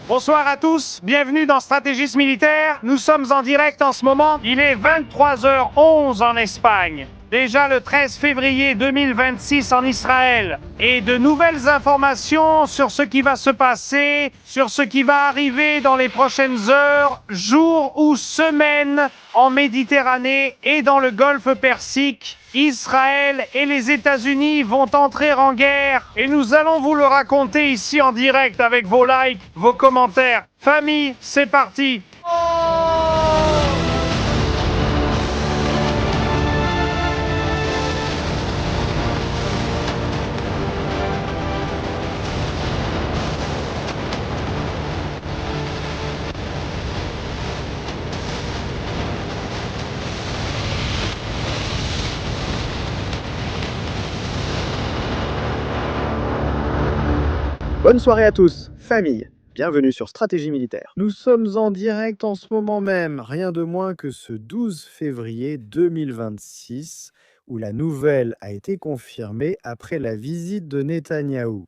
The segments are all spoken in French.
Bonsoir à tous, bienvenue dans Stratégistes Militaires. Nous sommes en direct en ce moment. Il est 23h11 en Espagne. Déjà le 13 février 2026 en Israël. Et de nouvelles informations sur ce qui va se passer, sur ce qui va arriver dans les prochaines heures, jours ou semaines en Méditerranée et dans le Golfe Persique. Israël et les États-Unis vont entrer en guerre et nous allons vous le raconter ici en direct avec vos likes, vos commentaires. Famille, c'est parti! Bonne soirée à tous, famille. Bienvenue sur Stratégie Militaire. Nous sommes en direct en ce moment même, rien de moins que ce 12 février 2026, où la nouvelle a été confirmée après la visite de Netanyahou.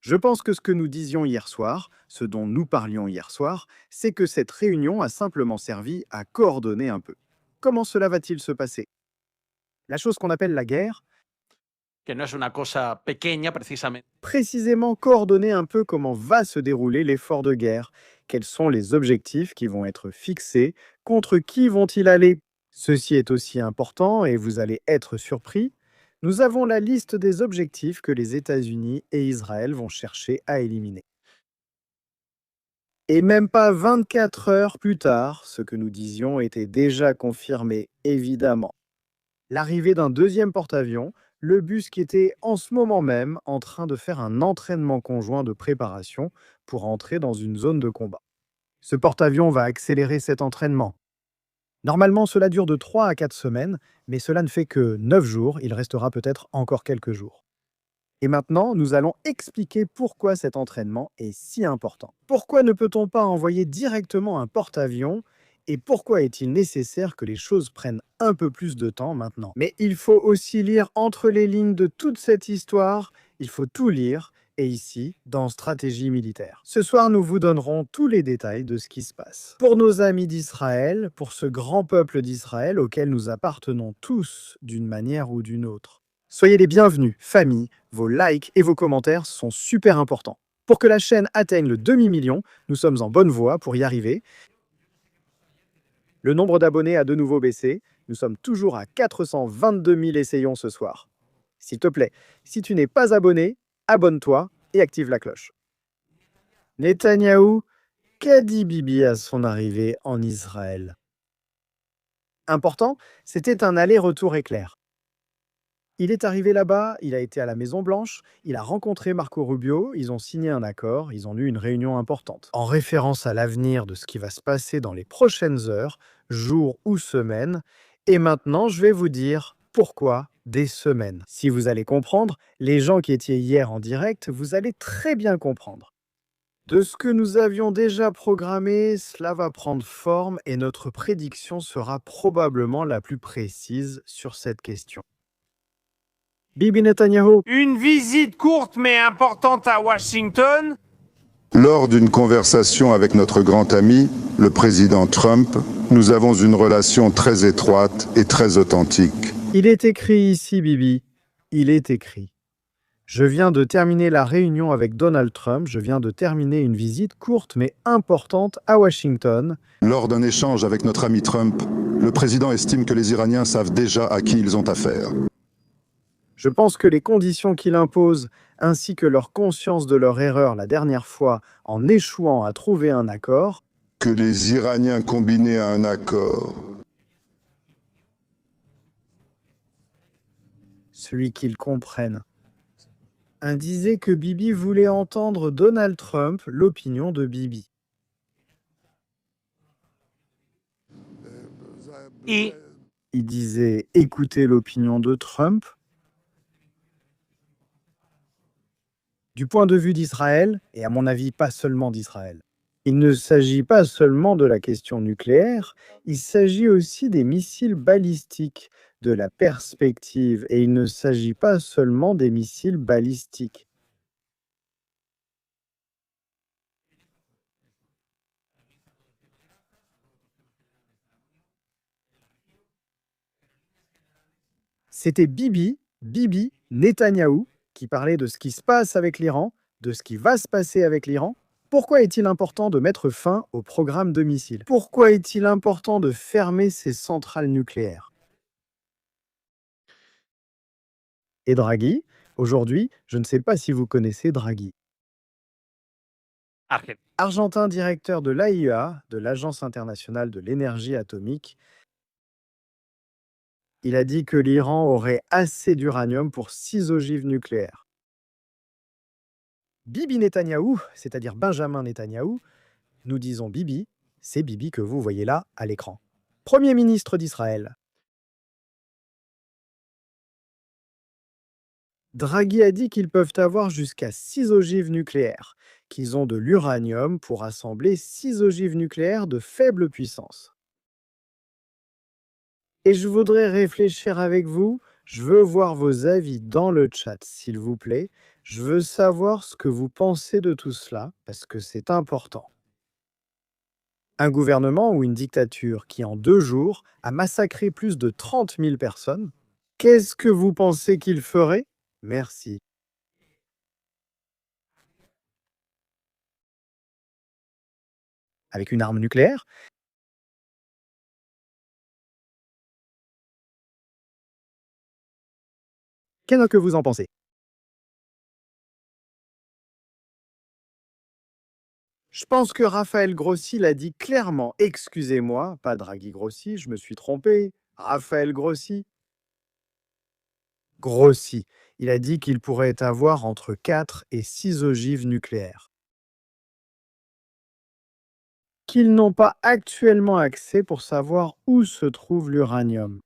Je pense que ce que nous disions hier soir, ce dont nous parlions hier soir, c'est que cette réunion a simplement servi à coordonner un peu. Comment cela va-t-il se passer? La chose qu'on appelle la guerre, que no es una cosa pequeña precisamente. Précisément coordonner un peu comment va se dérouler l'effort de guerre, quels sont les objectifs qui vont être fixés, contre qui vont-ils aller. Ceci est aussi important et vous allez être surpris. Nous avons la liste des objectifs que les États-Unis et Israël vont chercher à éliminer. Et même pas 24 heures plus tard, ce que nous disions était déjà confirmé, évidemment. L'arrivée d'un deuxième porte-avions, le bus qui était en ce moment même en train de faire un entraînement conjoint de préparation pour entrer dans une zone de combat. Ce porte-avions va accélérer cet entraînement. Normalement, cela dure de 3 à 4 semaines, mais cela ne fait que 9 jours, il restera peut-être encore quelques jours. Et maintenant, nous allons expliquer pourquoi cet entraînement est si important. Pourquoi ne peut-on pas envoyer directement un porte-avions et pourquoi est-il nécessaire que les choses prennent un peu plus de temps maintenant? Mais il faut aussi lire entre les lignes de toute cette histoire, il faut tout lire, et ici, dans Stratégie militaire. Ce soir, nous vous donnerons tous les détails de ce qui se passe. Pour nos amis d'Israël, pour ce grand peuple d'Israël auquel nous appartenons tous d'une manière ou d'une autre. Soyez les bienvenus, famille, vos likes et vos commentaires sont super importants. Pour que la chaîne atteigne le demi-million, nous sommes en bonne voie pour y arriver. Le nombre d'abonnés a de nouveau baissé. Nous sommes toujours à 422 000 essayons ce soir. S'il te plaît, si tu n'es pas abonné, abonne-toi et active la cloche. Netanyahou, qu'a dit Bibi à son arrivée en Israël? Important, c'était un aller-retour éclair. Il est arrivé là-bas, il a été à la Maison-Blanche, il a rencontré Marco Rubio, ils ont signé un accord, ils ont eu une réunion importante. En référence à l'avenir de ce qui va se passer dans les prochaines heures, jours ou semaines, et maintenant je vais vous dire pourquoi des semaines. Si vous allez comprendre, les gens qui étaient hier en direct, vous allez très bien comprendre. De ce que nous avions déjà programmé, cela va prendre forme et notre prédiction sera probablement la plus précise sur cette question. Bibi Netanyahu. Une visite courte mais importante à Washington. Lors d'une conversation avec notre grand ami, le président Trump, nous avons une relation très étroite et très authentique. Il est écrit ici, Bibi. Il est écrit. Je viens de terminer la réunion avec Donald Trump. Je viens de terminer une visite courte mais importante à Washington. Lors d'un échange avec notre ami Trump, le président estime que les Iraniens savent déjà à qui ils ont affaire. Je pense que les conditions qu'il impose, ainsi que leur conscience de leur erreur la dernière fois en échouant à trouver un accord, Que les Iraniens combinés à un accord. celui qu'ils comprennent, disait que Bibi voulait entendre Donald Trump, l'opinion de Bibi. Y Il disait écouter l'opinion de Trump. Du point de vue d'Israël, et à mon avis pas seulement d'Israël, il ne s'agit pas seulement de la question nucléaire, il s'agit aussi des missiles balistiques, de la perspective, et il ne s'agit pas seulement des missiles balistiques. C'était Bibi Netanyahou, qui parlait de ce qui se passe avec l'Iran, de ce qui va se passer avec l'Iran. Pourquoi est-il important de mettre fin au programme de missiles? Pourquoi est-il important de fermer ces centrales nucléaires? Et Draghi, aujourd'hui, je ne sais pas si vous connaissez Draghi. Argentina. Argentin directeur de l'AIEA, de l'Agence internationale de l'énergie atomique, il a dit que l'Iran aurait assez d'uranium pour 6 ogives nucléaires. Bibi Netanyahou, c'est-à-dire Benjamin Netanyahou, nous disons Bibi, c'est Bibi que vous voyez là à l'écran. Premier ministre d'Israël. Draghi a dit qu'ils peuvent avoir jusqu'à 6 ogives nucléaires, qu'ils ont de l'uranium pour assembler 6 ogives nucléaires de faible puissance. Et je voudrais réfléchir avec vous, je veux voir vos avis dans le chat, s'il vous plaît. Je veux savoir ce que vous pensez de tout cela, parce que c'est important. Un gouvernement ou une dictature qui, en 2 jours, a massacré plus de 30 000 personnes, qu'est-ce que vous pensez qu'il ferait? Merci. Avec une arme nucléaire? Qu'est-ce que vous en pensez? Je pense que Raphaël Grossi l'a dit clairement. Excusez-moi, pas Draghi Grossi, je me suis trompé. Raphaël Grossi. Grossi. Il a dit qu'il pourrait avoir entre 4 et 6 ogives nucléaires. Qu'ils n'ont pas actuellement accès pour savoir où se trouve l'uranium.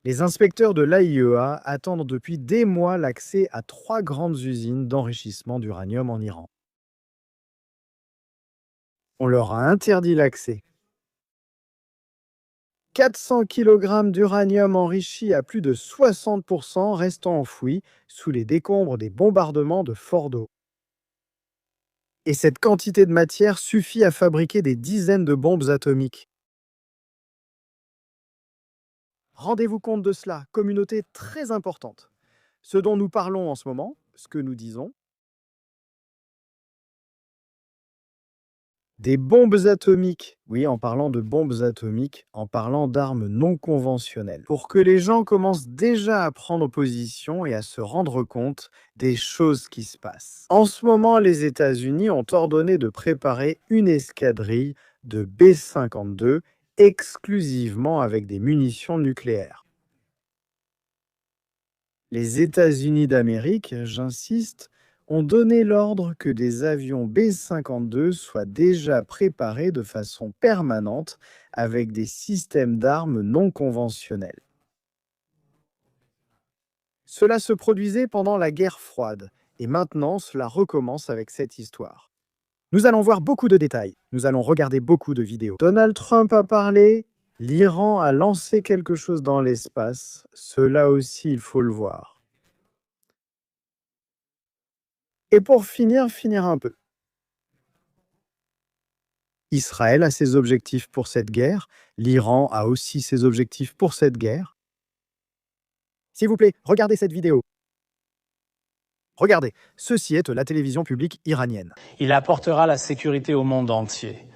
Les inspecteurs de l'AIEA attendent depuis des mois l'accès à 3 grandes usines d'enrichissement d'uranium en Iran. On leur a interdit l'accès. 400 kg d'uranium enrichi à plus de 60% restant enfoui sous les décombres des bombardements de Fordo. Et cette quantité de matière suffit à fabriquer des dizaines de bombes atomiques. Rendez-vous compte de cela, communauté très importante. Ce dont nous parlons en ce moment, ce que nous disons, des bombes atomiques. Oui, en parlant de bombes atomiques, en parlant d'armes non conventionnelles. Pour que les gens commencent déjà à prendre position et à se rendre compte des choses qui se passent. En ce moment, les États-Unis ont ordonné de préparer une escadrille de B-52 exclusivement avec des munitions nucléaires. Les États-Unis d'Amérique, j'insiste, ont donné l'ordre que des avions B-52 soient déjà préparés de façon permanente avec des systèmes d'armes non conventionnels. Cela se produisait pendant la guerre froide, et maintenant cela recommence avec cette histoire. Nous allons voir beaucoup de détails, nous allons regarder beaucoup de vidéos. Donald Trump a parlé, l'Iran a lancé quelque chose dans l'espace, cela aussi il faut le voir. Et pour finir un peu. Israël a ses objectifs pour cette guerre, l'Iran a aussi ses objectifs pour cette guerre. S'il vous plaît, regardez cette vidéo. Regardez, ceci est la télévision publique iranienne. Il apportera la sécurité au monde entier.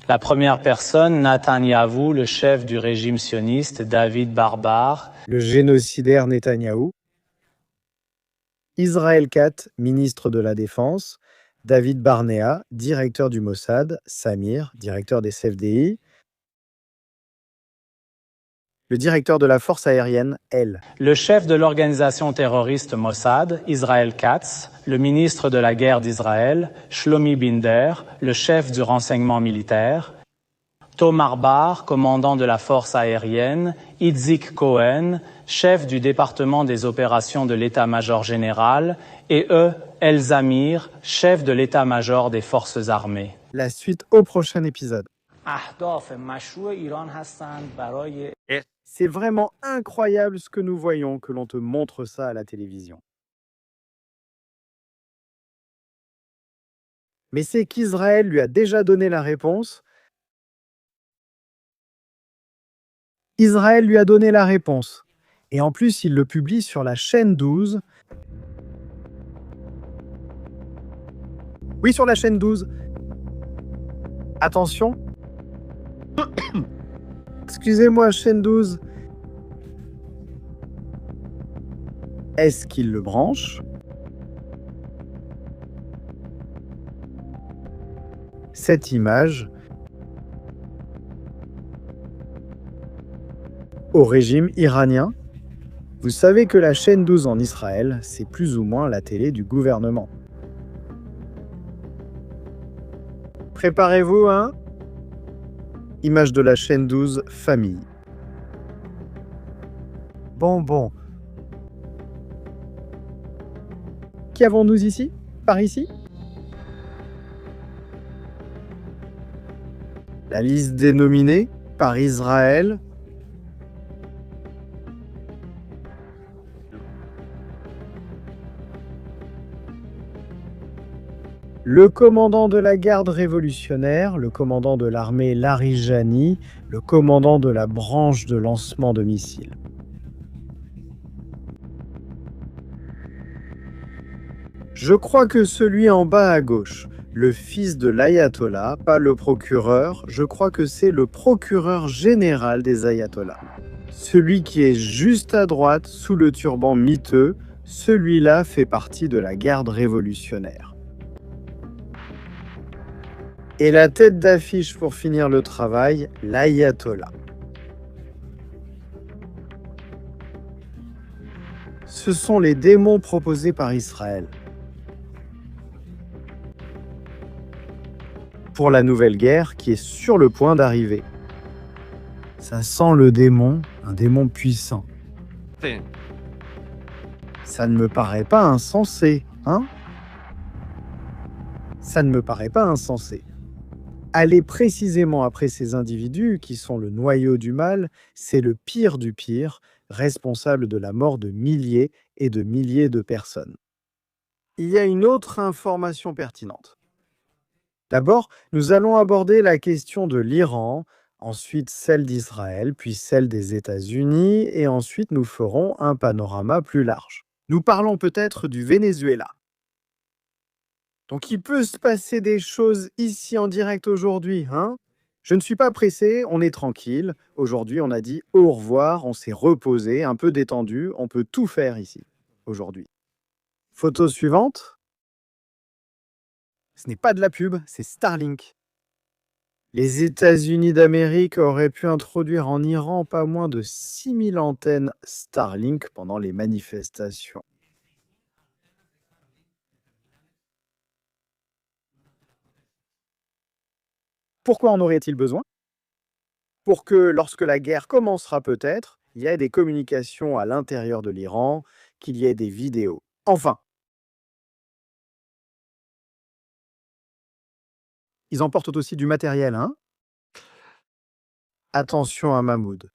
La première personne, Netanyahou, le chef du régime sioniste, David Barbar, Le génocidaire Netanyahou. Israël Katz, ministre de la Défense. David Barnea, directeur du Mossad. Samir, directeur des CFDI. Le directeur de la force aérienne, elle. le chef de l'organisation terroriste Mossad, Israël Katz, le ministre de la guerre d'Israël, Shlomi Binder, le chef du renseignement militaire, Tomar Bar, commandant de la force aérienne, Itzik Cohen, chef du département des opérations de l'état-major général, et El Zamir, chef de l'état-major des forces armées. La suite au prochain épisode. C'est vraiment incroyable ce que nous voyons, que l'on te montre ça à la télévision. Mais c'est qu'Israël lui a déjà donné la réponse. Israël lui a donné la réponse. Et en plus, il le publie sur la chaîne 12. Oui, sur la chaîne 12. Attention. Excusez-moi, chaîne 12. Est-ce qu'il le branche? Cette image au régime iranien. Vous savez que la chaîne 12 en Israël, c'est plus ou moins la télé du gouvernement. Préparez-vous, hein? Image de la chaîne 12, famille. Bon. Qui avons-nous ici? Par ici? La liste des nominés par Israël. Le commandant de la garde révolutionnaire, le commandant de l'armée Larijani, le commandant de la branche de lancement de missiles. Je crois que celui en bas à gauche, le fils de l'ayatollah, pas le procureur, je crois que c'est le procureur général des ayatollahs. Celui qui est juste à droite, sous le turban miteux, celui-là fait partie de la garde révolutionnaire. Et la tête d'affiche pour finir le travail, l'ayatollah. Ce sont les démons proposés par Israël. Pour la nouvelle guerre qui est sur le point d'arriver. Ça sent le démon, un démon puissant. Sí. Ça ne me paraît pas insensé, hein? Ça ne me paraît pas insensé. Aller précisément après ces individus qui sont le noyau du mal, c'est le pire du pire, responsable de la mort de milliers et de milliers de personnes. Il y a une autre information pertinente. D'abord, nous allons aborder la question de l'Iran, ensuite celle d'Israël, puis celle des États-Unis, et ensuite nous ferons un panorama plus large. Nous parlons peut-être du Venezuela. Donc il peut se passer des choses ici en direct aujourd'hui, hein? Je ne suis pas pressé, on est tranquille. Aujourd'hui, on a dit au revoir, on s'est reposé, un peu détendu, on peut tout faire ici, aujourd'hui. Photo suivante. Ce n'est pas de la pub, c'est Starlink. Les États-Unis d'Amérique auraient pu introduire en Iran pas moins de 6000 antennes Starlink pendant les manifestations. Pourquoi en aurait-il besoin? Pour que, lorsque la guerre commencera peut-être, il y ait des communications à l'intérieur de l'Iran, qu'il y ait des vidéos. Enfin, ils emportent aussi du matériel, hein? Attention à Mahmoud.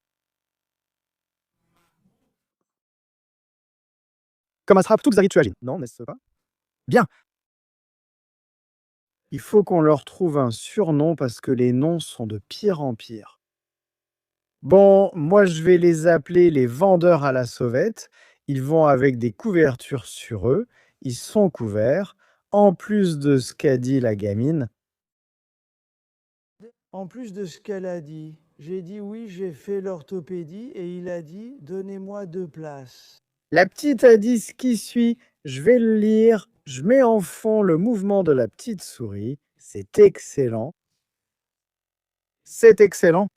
Comme Asraf Toukzarit Chouagin, non, n'est-ce pas? Bien. Il faut qu'on leur trouve un surnom parce que les noms sont de pire en pire. Bon, moi je vais les appeler les vendeurs à la sauvette. Ils vont avec des couvertures sur eux. Ils sont couverts. En plus de ce qu'a dit la gamine. En plus de ce qu'elle a dit, j'ai dit oui, j'ai fait l'orthopédie et il a dit donnez-moi 2 places. La petite a dit ce qui suit. Je vais le lire. Je mets en fond le mouvement de la petite souris. C'est excellent. C'est excellent.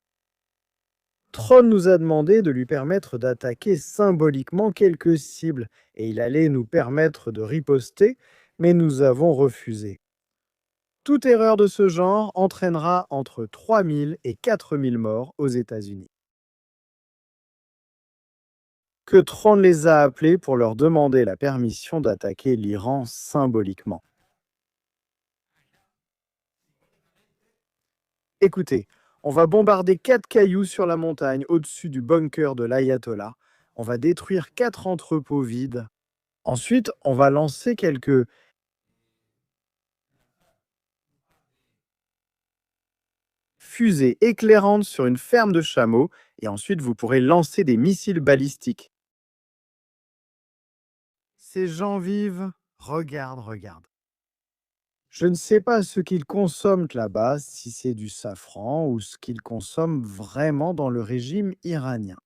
Tron nous a demandé de lui permettre d'attaquer symboliquement quelques cibles et il allait nous permettre de riposter, mais nous avons refusé. Toute erreur de ce genre entraînera entre 3000 et 4000 morts aux États-Unis. Que Tron les a appelés pour leur demander la permission d'attaquer l'Iran symboliquement. Écoutez, on va bombarder 4 cailloux sur la montagne au-dessus du bunker de l'Ayatollah. On va détruire 4 entrepôts vides. Ensuite, on va lancer quelques... fusée éclairante sur une ferme de chameaux et ensuite vous pourrez lancer des missiles balistiques. Ces gens vivent, regarde. Je ne sais pas ce qu'ils consomment là-bas, si c'est du safran ou ce qu'ils consomment vraiment dans le régime iranien.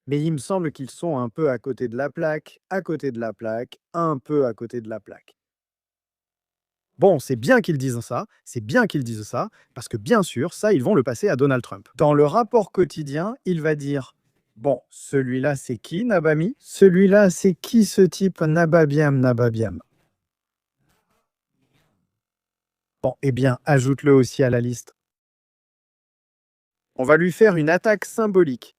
Mais il me semble qu'ils sont un peu à côté de la plaque, un peu à côté de la plaque. Bon, c'est bien qu'ils disent ça, parce que bien sûr, ça, ils vont le passer à Donald Trump. Dans le rapport quotidien, il va dire « Bon, celui-là, c'est qui, Nabami? Celui-là, c'est qui ce type Nababiam ?» Bon, eh bien, ajoute-le aussi à la liste. On va lui faire une attaque symbolique.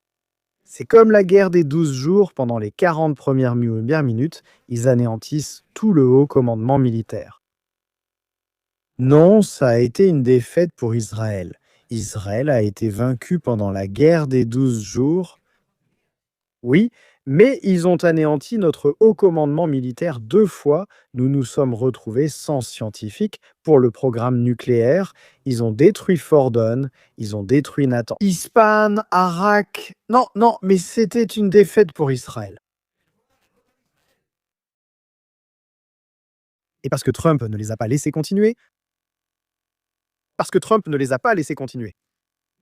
C'est comme la guerre des 12 jours, pendant les 40 premières minutes, ils anéantissent tout le haut commandement militaire. Non, ça a été une défaite pour Israël. Israël a été vaincu pendant la guerre des 12 jours. Oui, mais ils ont anéanti notre haut commandement militaire 2 fois. Nous nous sommes retrouvés sans scientifiques pour le programme nucléaire. Ils ont détruit Fordon, ils ont détruit Nathan. Ispan, Arak... Non, mais c'était une défaite pour Israël. Et parce que Trump ne les a pas laissés continuer,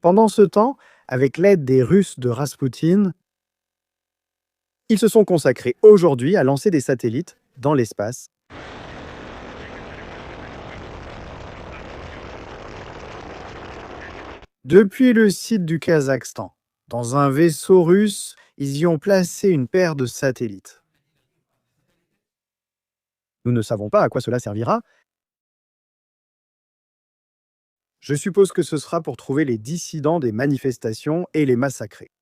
Pendant ce temps, avec l'aide des Russes de Raspoutine, ils se sont consacrés aujourd'hui à lancer des satellites dans l'espace. Depuis le site du Kazakhstan, dans un vaisseau russe, ils y ont placé une paire de satellites. Nous ne savons pas à quoi cela servira. Je suppose que ce sera pour trouver les dissidents des manifestations et les massacrer.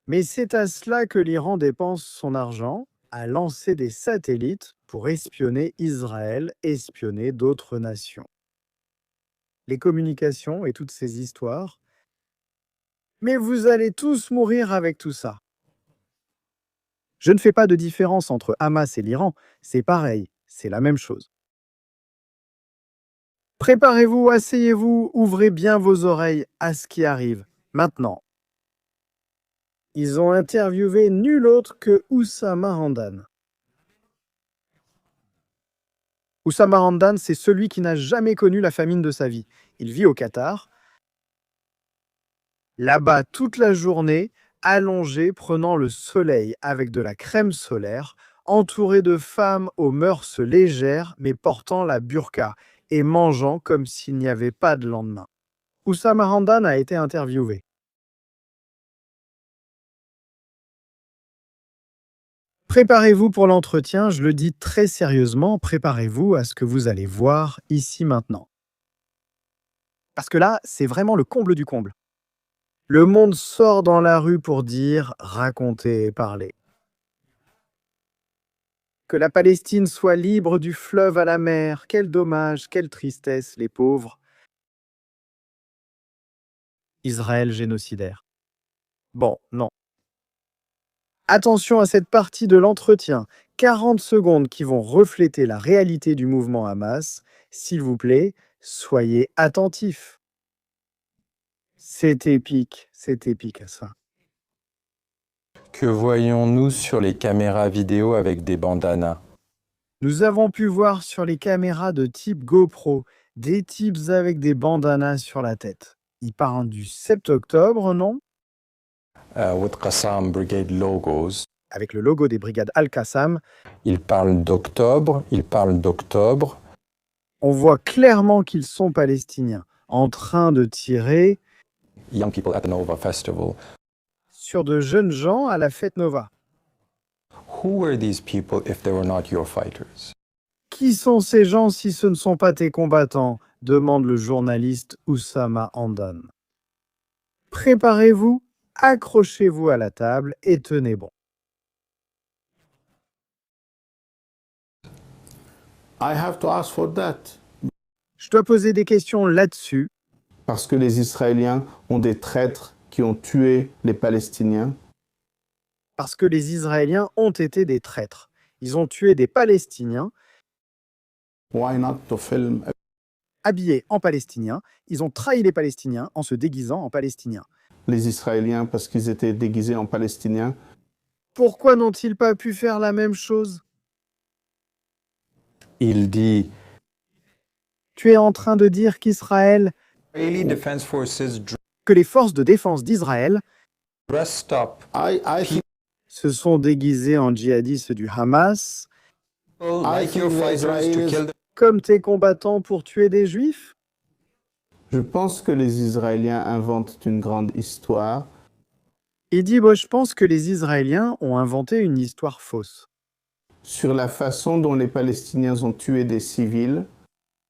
Mais c'est à cela que l'Iran dépense son argent, à lancer des satellites pour espionner Israël, espionner d'autres nations. Les communications et toutes ces histoires. Mais vous allez tous mourir avec tout ça. Je ne fais pas de différence entre Hamas et l'Iran, c'est pareil, c'est la même chose. Préparez-vous, asseyez-vous, ouvrez bien vos oreilles à ce qui arrive maintenant. Ils ont interviewé nul autre que Oussama Hamdan. Oussama Hamdan, c'est celui qui n'a jamais connu la famine de sa vie. Il vit au Qatar. Là-bas, toute la journée, allongé, prenant le soleil avec de la crème solaire, entouré de femmes aux mœurs légères, mais portant la burqa et mangeant comme s'il n'y avait pas de lendemain. Oussama Hamdan a été interviewé. Préparez-vous pour l'entretien, je le dis très sérieusement, préparez-vous à ce que vous allez voir ici maintenant. Parce que là, c'est vraiment le comble du comble. Le monde sort dans la rue pour dire, raconter et parler. Que la Palestine soit libre du fleuve à la mer, quel dommage, quelle tristesse, les pauvres. Israël génocidaire. Bon, non. Attention à cette partie de l'entretien, 40 secondes qui vont refléter la réalité du mouvement Hamas. S'il vous plaît, soyez attentifs. C'est épique à ça. Que voyons-nous sur les caméras vidéo avec des bandanas? Nous avons pu voir sur les caméras de type GoPro des types avec des bandanas sur la tête. Ils parlent du 7 octobre, non? With Qassam Brigade logos. Avec le logo des brigades Al-Qassam. Ils parlent d'octobre. On voit clairement qu'ils sont palestiniens, en train de tirer Young people at the Nova Festival. Sur de jeunes gens à la fête Nova. Who were these people if they were not your fighters? Qui sont ces gens si ce ne sont pas tes combattants? Demande le journaliste Oussama Hamdan. Préparez-vous, accrochez-vous à la table et tenez bon. I have to ask for that. Je dois poser des questions là-dessus. Parce que les Israéliens ont des traîtres qui ont tué les Palestiniens. Parce que les Israéliens ont été des traîtres. Ils ont tué des Palestiniens. Why not to film? habillés en Palestiniens. Ils ont trahi les Palestiniens en se déguisant en Palestiniens. Les Israéliens, parce qu'ils étaient déguisés en Palestiniens, Pourquoi n'ont-ils pas pu faire la même chose? Il dit Tu es en train de dire qu'Israël, Israeli Defense Forces que les forces de défense d'Israël dressed up I think se sont déguisés en djihadistes du Hamas, people I like your think the fighters to Israelis- kill them. comme tes combattants pour tuer des juifs? Je pense que les Israéliens inventent une grande histoire. Il dit, je pense que les Israéliens ont inventé une histoire fausse. Sur la façon dont les Palestiniens ont tué des civils,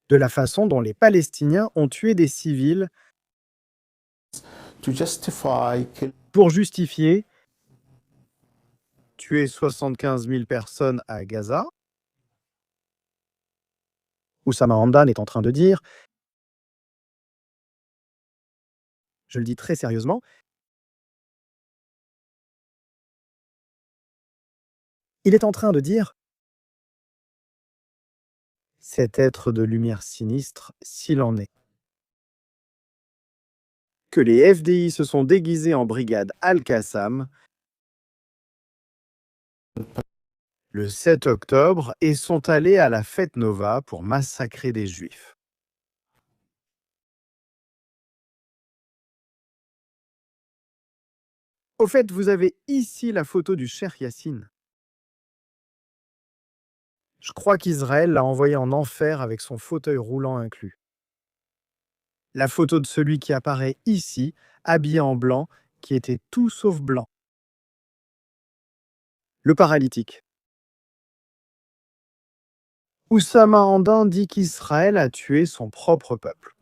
De la façon dont les Palestiniens ont tué des civils to justify kill pour justifier tuer 75 000 personnes à Gaza. Oussama Hamdan est en train de dire, je le dis très sérieusement, il est en train de dire cet être de lumière sinistre, s'il en est. Que les FDI se sont déguisés en brigade Al-Qassam le 7 octobre et sont allés à la fête Nova pour massacrer des juifs. Au fait, vous avez ici la photo du Cheikh Yassine. Je crois qu'Israël l'a envoyé en enfer avec son fauteuil roulant inclus. La photo de celui qui apparaît ici, habillé en blanc, qui était tout sauf blanc. Le paralytique. Oussama Hamdan dit qu'Israël a tué son propre peuple.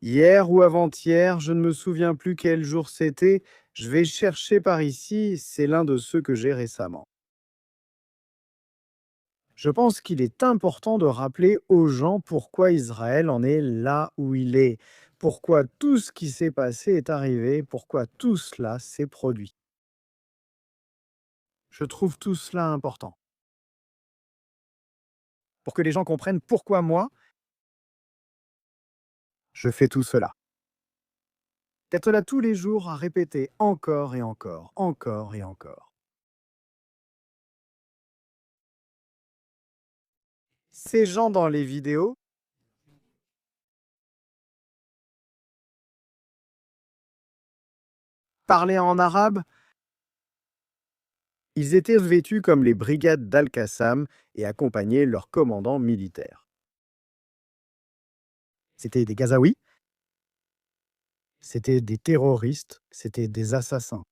Hier ou avant-hier, je ne me souviens plus quel jour c'était, je vais chercher par ici, c'est l'un de ceux que j'ai récemment. Je pense qu'il est important de rappeler aux gens pourquoi Israël en est là où il est, pourquoi tout ce qui s'est passé est arrivé, pourquoi tout cela s'est produit. Je trouve tout cela important. Pour que les gens comprennent pourquoi moi, je fais tout cela. D'être là tous les jours à répéter encore et encore, encore et encore. Ces gens dans les vidéos parlaient en arabe. Ils étaient vêtus comme les brigades d'Al-Qassam et accompagnaient leur commandant militaire. C'était des Gazaouis, c'était des terroristes, c'était des assassins.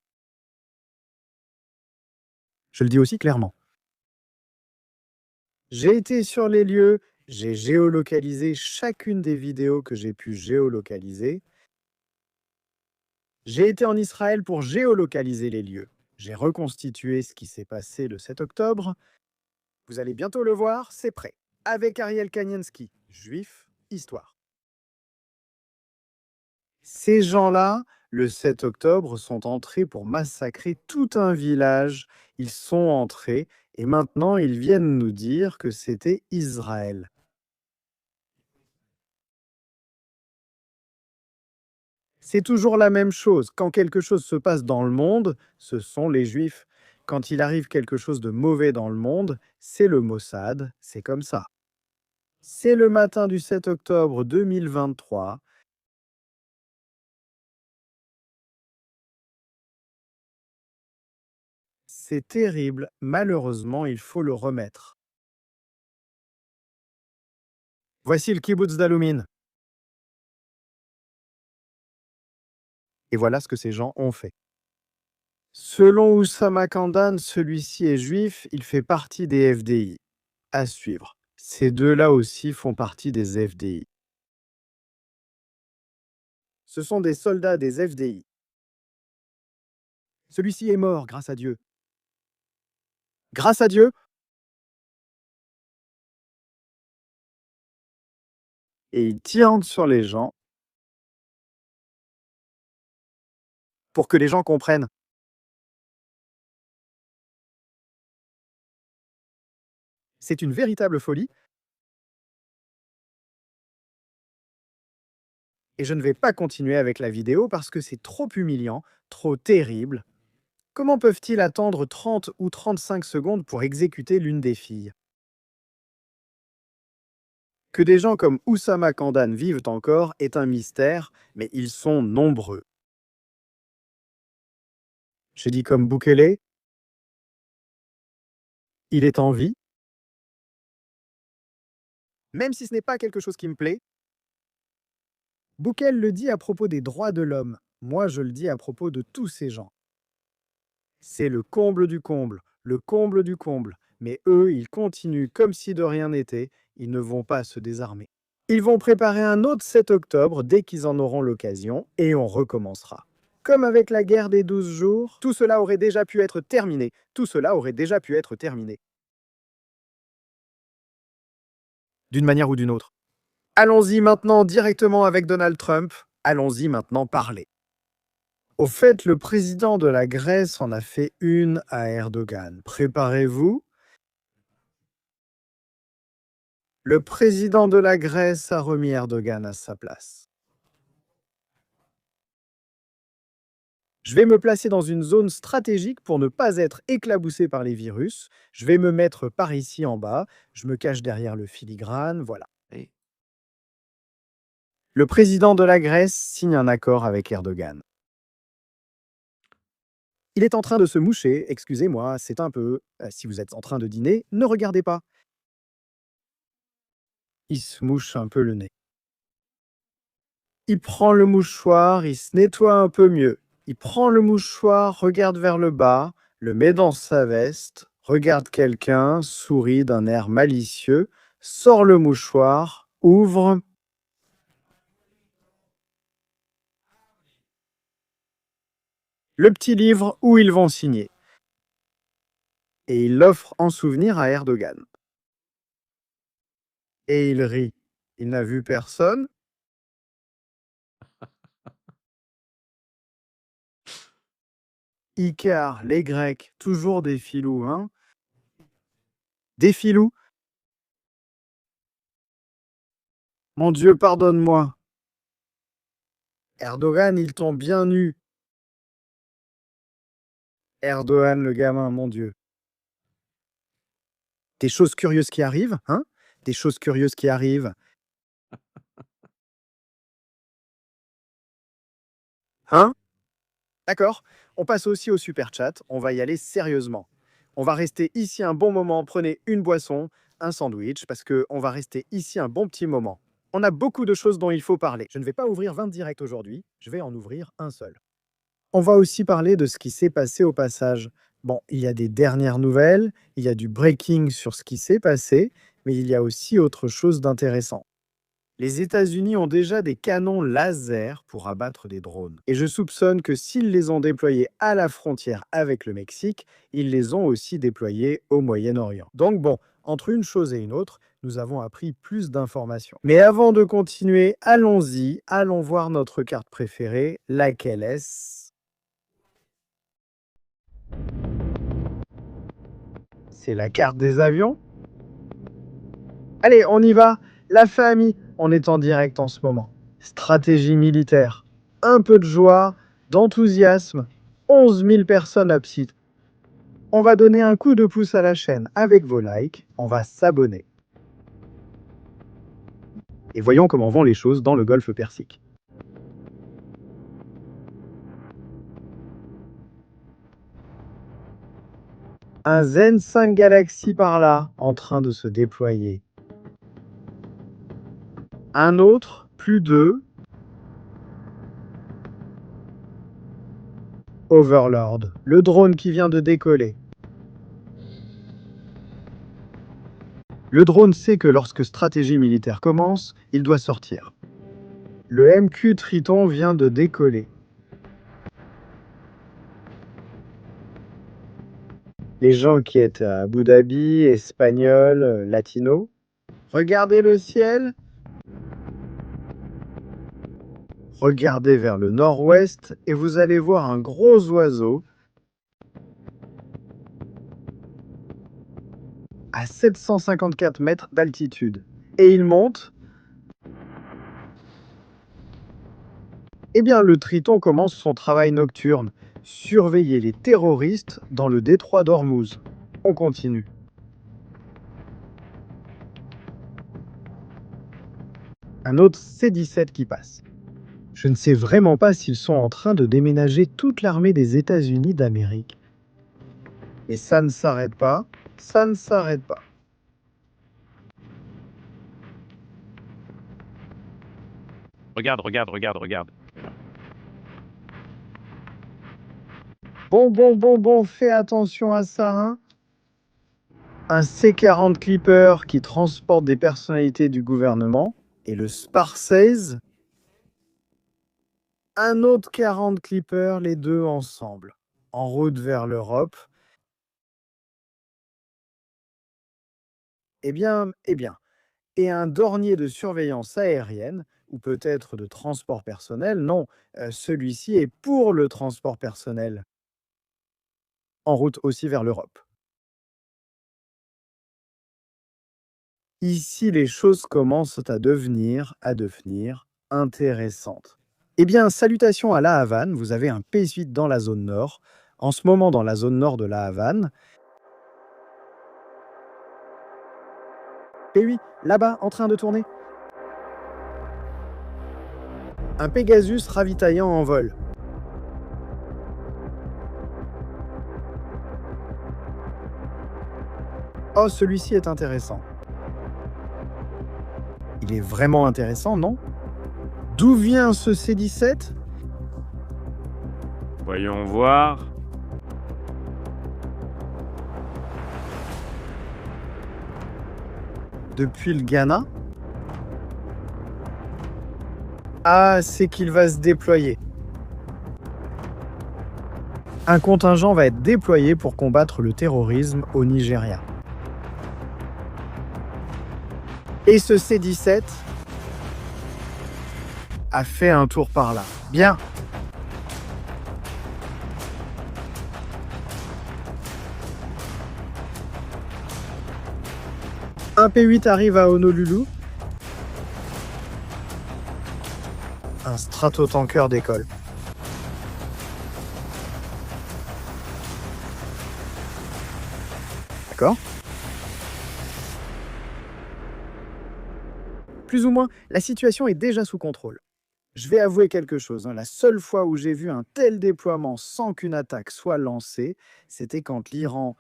Je le dis aussi clairement. J'ai été sur les lieux, j'ai géolocalisé chacune des vidéos que j'ai pu géolocaliser. J'ai été en Israël pour géolocaliser les lieux. J'ai reconstitué ce qui s'est passé le 7 octobre. Vous allez bientôt le voir, c'est prêt. Avec Ariel Kaniensky, Juif, Histoire. Ces gens-là, le 7 octobre, sont entrés pour massacrer tout un village. Ils sont entrés et maintenant ils viennent nous dire que c'était Israël. C'est toujours la même chose. Quand quelque chose se passe dans le monde, ce sont les Juifs. Quand il arrive quelque chose de mauvais dans le monde, c'est le Mossad, c'est comme ça. C'est le matin du 7 octobre 2023. C'est terrible, malheureusement, il faut le remettre. Voici le kibbutz d'Aloumine. Et voilà ce que ces gens ont fait. Selon Oussama Hamdan, celui-ci est juif, il fait partie des FDI. À suivre. Ces deux-là aussi font partie des FDI. Ce sont des soldats des FDI. Celui-ci est mort, grâce à Dieu. Grâce à Dieu, et il tire sur les gens pour que les gens comprennent. C'est une véritable folie. Et je ne vais pas continuer avec la vidéo parce que c'est trop humiliant, trop terrible. Comment peuvent-ils attendre 30 ou 35 secondes pour exécuter l'une des filles? Que des gens comme Oussama Kandane vivent encore est un mystère, mais ils sont nombreux. Je dis comme Bukele, il est en vie. Même si ce n'est pas quelque chose qui me plaît, Bukele le dit à propos des droits de l'homme. Moi, je le dis à propos de tous ces gens. C'est le comble du comble, le comble du comble. Mais eux, ils continuent comme si de rien n'était, ils ne vont pas se désarmer. Ils vont préparer un autre 7 octobre dès qu'ils en auront l'occasion, et on recommencera. Comme avec la guerre des 12 jours, tout cela aurait déjà pu être terminé. Tout cela aurait déjà pu être terminé. D'une manière ou d'une autre. Allons-y maintenant directement avec Donald Trump. Allons-y maintenant parler. Au fait, le président de la Grèce en a fait une à Erdogan. Préparez-vous. Le président de la Grèce a remis Erdogan à sa place. Je vais me placer dans une zone stratégique pour ne pas être éclaboussé par les virus. Je vais me mettre par ici en bas. Je me cache derrière le filigrane. Voilà. Sí. Le président de la Grèce signe un accord avec Erdogan. Il est en train de se moucher. Excusez-moi, c'est un peu... si vous êtes en train de dîner, ne regardez pas. Il se mouche un peu le nez. Il prend le mouchoir, il se nettoie un peu mieux. Il prend le mouchoir, regarde vers le bas, le met dans sa veste, regarde quelqu'un, sourit d'un air malicieux, sort le mouchoir, ouvre. Le petit livre où ils vont signer. Et il l'offre en souvenir à Erdogan. Et il rit. Il n'a vu personne. Icare, les Grecs, toujours des filous, hein? Des filous? Mon Dieu, pardonne-moi. Erdogan, il tombe bien nu. Erdogan, le gamin, mon Dieu. Des choses curieuses qui arrivent, hein? Des choses curieuses qui arrivent. Hein? D'accord, on passe aussi au super chat, on va y aller sérieusement. On va rester ici un bon moment, prenez une boisson, un sandwich, parce qu'on va rester ici un bon petit moment. On a beaucoup de choses dont il faut parler. Je ne vais pas ouvrir 20 directs aujourd'hui, je vais en ouvrir un seul. On va aussi parler de ce qui s'est passé au passage. Bon, il y a des dernières nouvelles, il y a du breaking sur ce qui s'est passé, mais il y a aussi autre chose d'intéressant. Les États-Unis ont déjà des canons laser pour abattre des drones. Et je soupçonne que s'ils les ont déployés à la frontière avec le Mexique, ils les ont aussi déployés au Moyen-Orient. Donc bon, entre une chose et une autre, nous avons appris plus d'informations. Mais avant de continuer, allons-y, allons voir notre carte préférée, laquelle est-ce? C'est la carte des avions. Allez, on y va. La famille, on est en direct en ce moment. Stratégie militaire. Un peu de joie, d'enthousiasme. 11 000 personnes absentes. On va donner un coup de pouce à la chaîne avec vos likes. On va s'abonner. Et voyons comment vont les choses dans le Golfe Persique. Un Zen 5 Galaxy par là, en train de se déployer. Un autre, plus deux. Overlord, le drone qui vient de décoller. Le drone sait que lorsque stratégie militaire commence, il doit sortir. Le MQ Triton vient de décoller. Les gens qui étaient à Abu Dhabi, espagnols, latinos. Regardez le ciel. Regardez vers le nord-ouest et vous allez voir un gros oiseau à 754 mètres d'altitude. Et il monte. Eh bien, le Triton commence son travail nocturne, surveiller les terroristes dans le détroit d'Ormuz. On continue. Un autre C-17 qui passe. Je ne sais vraiment pas s'ils sont en train de déménager toute l'armée des États-Unis d'Amérique. Et ça ne s'arrête pas, ça ne s'arrête pas. Regarde, regarde, regarde, regarde. Bon, fais attention à ça, hein. Un C-40 Clipper qui transporte des personnalités du gouvernement et le Spar 16. Un autre 40 Clipper, les deux ensemble, en route vers l'Europe. Eh bien. Et un Dornier de surveillance aérienne, ou peut-être de transport personnel. Non, celui-ci est pour le transport personnel. En route aussi vers l'Europe. Ici, les choses commencent à devenir intéressantes. Eh bien, salutations à La Havane, vous avez un P8 dans la zone nord. En ce moment, dans la zone nord de La Havane. P8, là-bas, en train de tourner. Un Pegasus ravitaillant en vol. Oh, celui-ci est intéressant. Il est vraiment intéressant, non? D'où vient ce C-17? Voyons voir. Depuis le Ghana? Ah, c'est qu'il va se déployer. Un contingent va être déployé pour combattre le terrorisme au Nigeria. Et ce C-17 a fait un tour par là. Bien. Un P-8 arrive à Honolulu. Un stratotanker décolle. D'accord? Plus ou moins, la situation est déjà sous contrôle. Je vais avouer quelque chose, hein. La seule fois où j'ai vu un tel déploiement sans qu'une attaque soit lancée, c'était quand l'Iran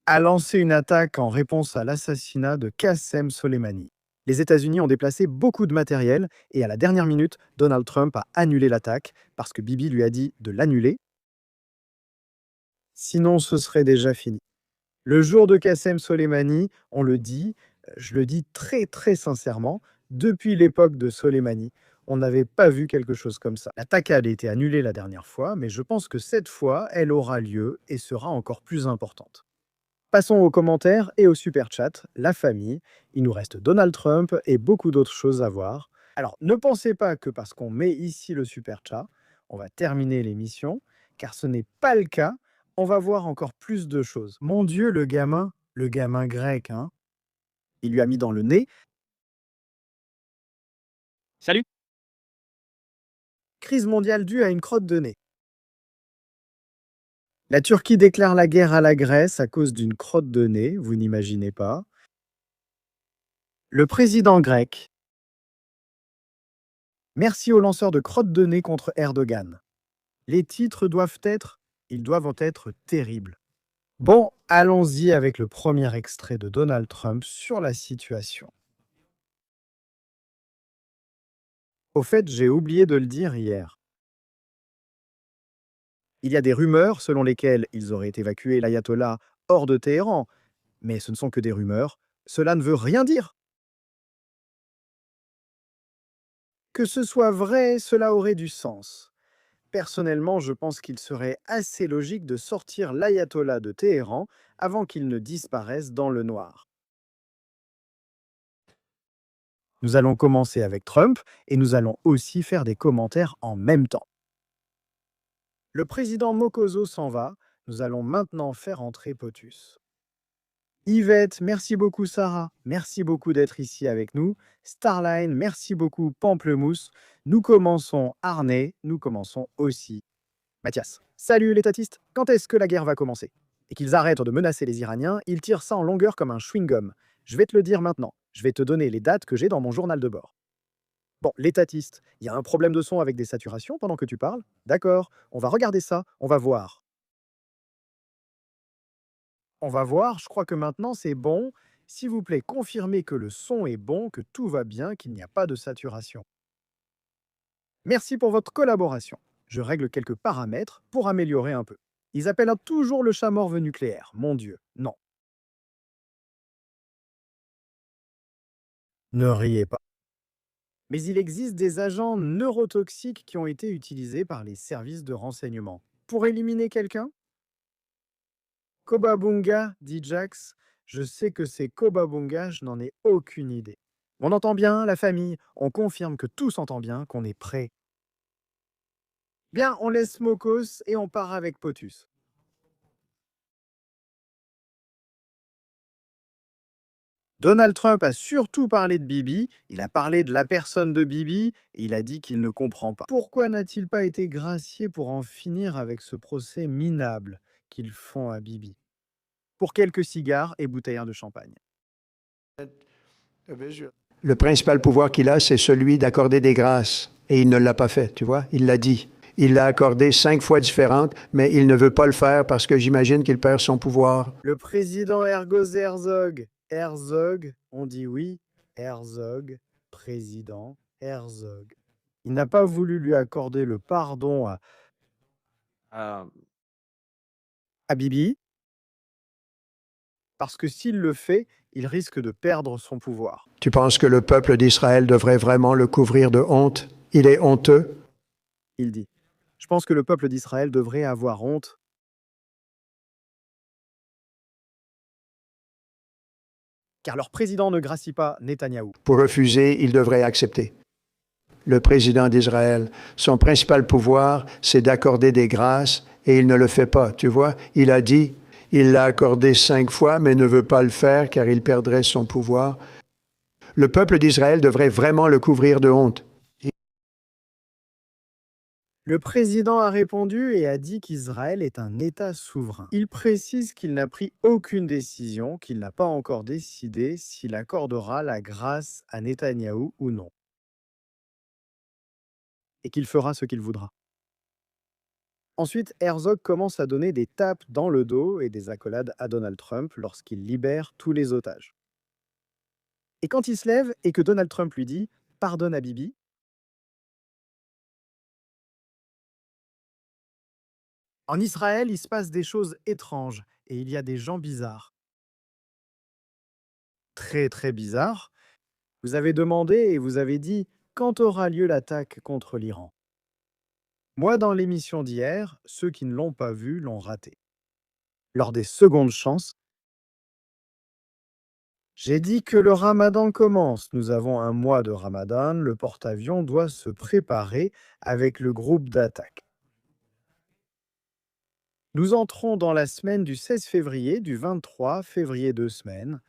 a lancé une attaque en réponse à l'assassinat de Qassem Soleimani. Les États-Unis ont déplacé beaucoup de matériel et à la dernière minute, Donald Trump a annulé l'attaque parce que Bibi lui a dit de l'annuler. Sinon, ce serait déjà fini. Le jour de Qassem Soleimani, on le dit, je le dis très très sincèrement, depuis l'époque de Soleimani, on n'avait pas vu quelque chose comme ça. L'attaque a été annulée la dernière fois, mais je pense que cette fois, elle aura lieu et sera encore plus importante. Passons aux commentaires et au super chat, la famille. Il nous reste Donald Trump et beaucoup d'autres choses à voir. Alors, ne pensez pas que parce qu'on met ici le super chat, on va terminer l'émission, car ce n'est pas le cas. On va voir encore plus de choses. Mon Dieu, le gamin grec, hein. Il lui a mis dans le nez. Salut. Crise mondiale due à une crotte de nez. La Turquie déclare la guerre à la Grèce à cause d'une crotte de nez, vous n'imaginez pas. Le président grec. Merci aux lanceurs de crottes de nez contre Erdogan. Les titres doivent être terribles. Bon, allons-y avec le premier extrait de Donald Trump sur la situation. Au fait, j'ai oublié de le dire hier. Il y a des rumeurs selon lesquelles ils auraient évacué l'ayatollah hors de Téhéran, mais ce ne sont que des rumeurs. Cela ne veut rien dire. Que ce soit vrai, cela aurait du sens. Personnellement, je pense qu'il serait assez logique de sortir l'ayatollah de Téhéran avant qu'il ne disparaisse dans le noir. Nous allons commencer avec Trump et nous allons aussi faire des commentaires en même temps. Le président Mokozo s'en va, nous allons maintenant faire entrer POTUS. Yvette, merci beaucoup Sarah, merci beaucoup d'être ici avec nous. Starline, merci beaucoup Pamplemousse. Nous commençons Arnais, nous commençons aussi Mathias. Salut les tatistes, quand est-ce que la guerre va commencer? Et qu'ils arrêtent de menacer les Iraniens, ils tirent ça en longueur comme un chewing-gum. Je vais te le dire maintenant, je vais te donner les dates que j'ai dans mon journal de bord. Bon, les tatistes, il y a un problème de son avec des saturations pendant que tu parles? D'accord, on va regarder ça, on va voir. On va voir, je crois que maintenant c'est bon. S'il vous plaît, confirmez que le son est bon, que tout va bien, qu'il n'y a pas de saturation. Merci pour votre collaboration. Je règle quelques paramètres pour améliorer un peu. Ils appellent toujours le chat morve nucléaire. Mon Dieu, non. Ne riez pas. Mais il existe des agents neurotoxiques qui ont été utilisés par les services de renseignement. Pour éliminer quelqu'un? Kobabunga, dit Jax. Je sais que c'est Kobabunga, je n'en ai aucune idée. On entend bien, la famille. On confirme que tout s'entend bien, qu'on est prêt. Bien, on laisse Mokos et on part avec Potus. Donald Trump a surtout parlé de Bibi, il a parlé de la personne de Bibi, et il a dit qu'il ne comprend pas. Pourquoi n'a-t-il pas été gracié pour en finir avec ce procès minable qu'ils font à Bibi? Pour quelques cigares et bouteilles de champagne. Le principal pouvoir qu'il a, c'est celui d'accorder des grâces. Et il ne l'a pas fait, tu vois, il l'a dit. Il l'a accordé 5 fois différentes, mais il ne veut pas le faire parce que j'imagine qu'il perd son pouvoir. Le président Ergoz Herzog. Herzog, on dit oui. Herzog, président Herzog. Il n'a pas voulu lui accorder le pardon Ah, à Bibi, parce que s'il le fait, il risque de perdre son pouvoir. Tu penses que le peuple d'Israël devrait vraiment le couvrir de honte? Il est honteux. Il dit. Je pense que le peuple d'Israël devrait avoir honte. Car leur président ne gracie pas Netanyahou. Pour refuser, il devrait accepter. Le président d'Israël, son principal pouvoir, c'est d'accorder des grâces, et il ne le fait pas, tu vois. Il a dit, il l'a accordé 5 fois, mais ne veut pas le faire car il perdrait son pouvoir. Le peuple d'Israël devrait vraiment le couvrir de honte. Le président a répondu et a dit qu'Israël est un État souverain. Il précise qu'il n'a pris aucune décision, qu'il n'a pas encore décidé s'il accordera la grâce à Netanyahou ou non. Et qu'il fera ce qu'il voudra. Ensuite, Herzog commence à donner des tapes dans le dos et des accolades à Donald Trump lorsqu'il libère tous les otages. Et quand il se lève et que Donald Trump lui dit « Pardonne à Bibi », en Israël, il se passe des choses étranges et il y a des gens bizarres. Très très bizarres. Vous avez demandé et vous avez dit « Quand aura lieu l'attaque contre l'Iran ?» Moi, dans l'émission d'hier, ceux qui ne l'ont pas vu l'ont raté. Lors des secondes chances, j'ai dit que le ramadan commence. Nous avons un mois de ramadan. Le porte-avions doit se préparer avec le groupe d'attaque. Nous entrons dans la semaine du 16 février, du 23 février 2 semaines.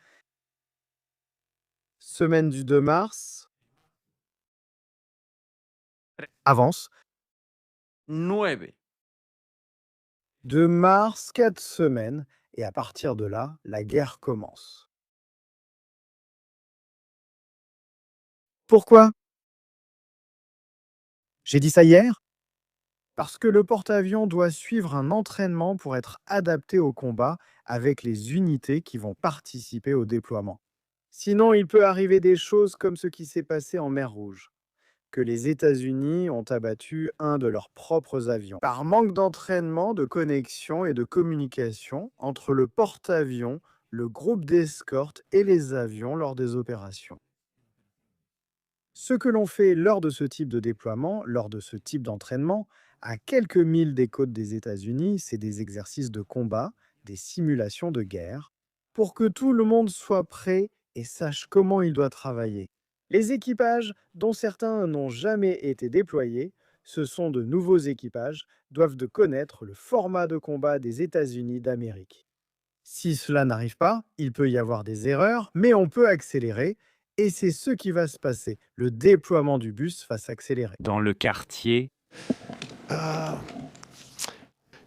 Semaine du 2 mars. Avance. 9. 2 mars, 4 semaines. Et à partir de là, la guerre commence. Pourquoi? J'ai dit ça hier? Parce que le porte-avions doit suivre un entraînement pour être adapté au combat avec les unités qui vont participer au déploiement. Sinon, il peut arriver des choses comme ce qui s'est passé en mer Rouge, que les États-Unis ont abattu un de leurs propres avions, par manque d'entraînement, de connexion et de communication entre le porte-avions, le groupe d'escorte et les avions lors des opérations. Ce que l'on fait lors de ce type de déploiement, lors de ce type d'entraînement, à quelques milles des côtes des États-Unis, c'est des exercices de combat, des simulations de guerre, pour que tout le monde soit prêt et sache comment il doit travailler. Les équipages, dont certains n'ont jamais été déployés, ce sont de nouveaux équipages, doivent de connaître le format de combat des États-Unis d'Amérique. Si cela n'arrive pas, il peut y avoir des erreurs, mais on peut accélérer, et c'est ce qui va se passer. Le déploiement du bus va s'accélérer. Dans le quartier,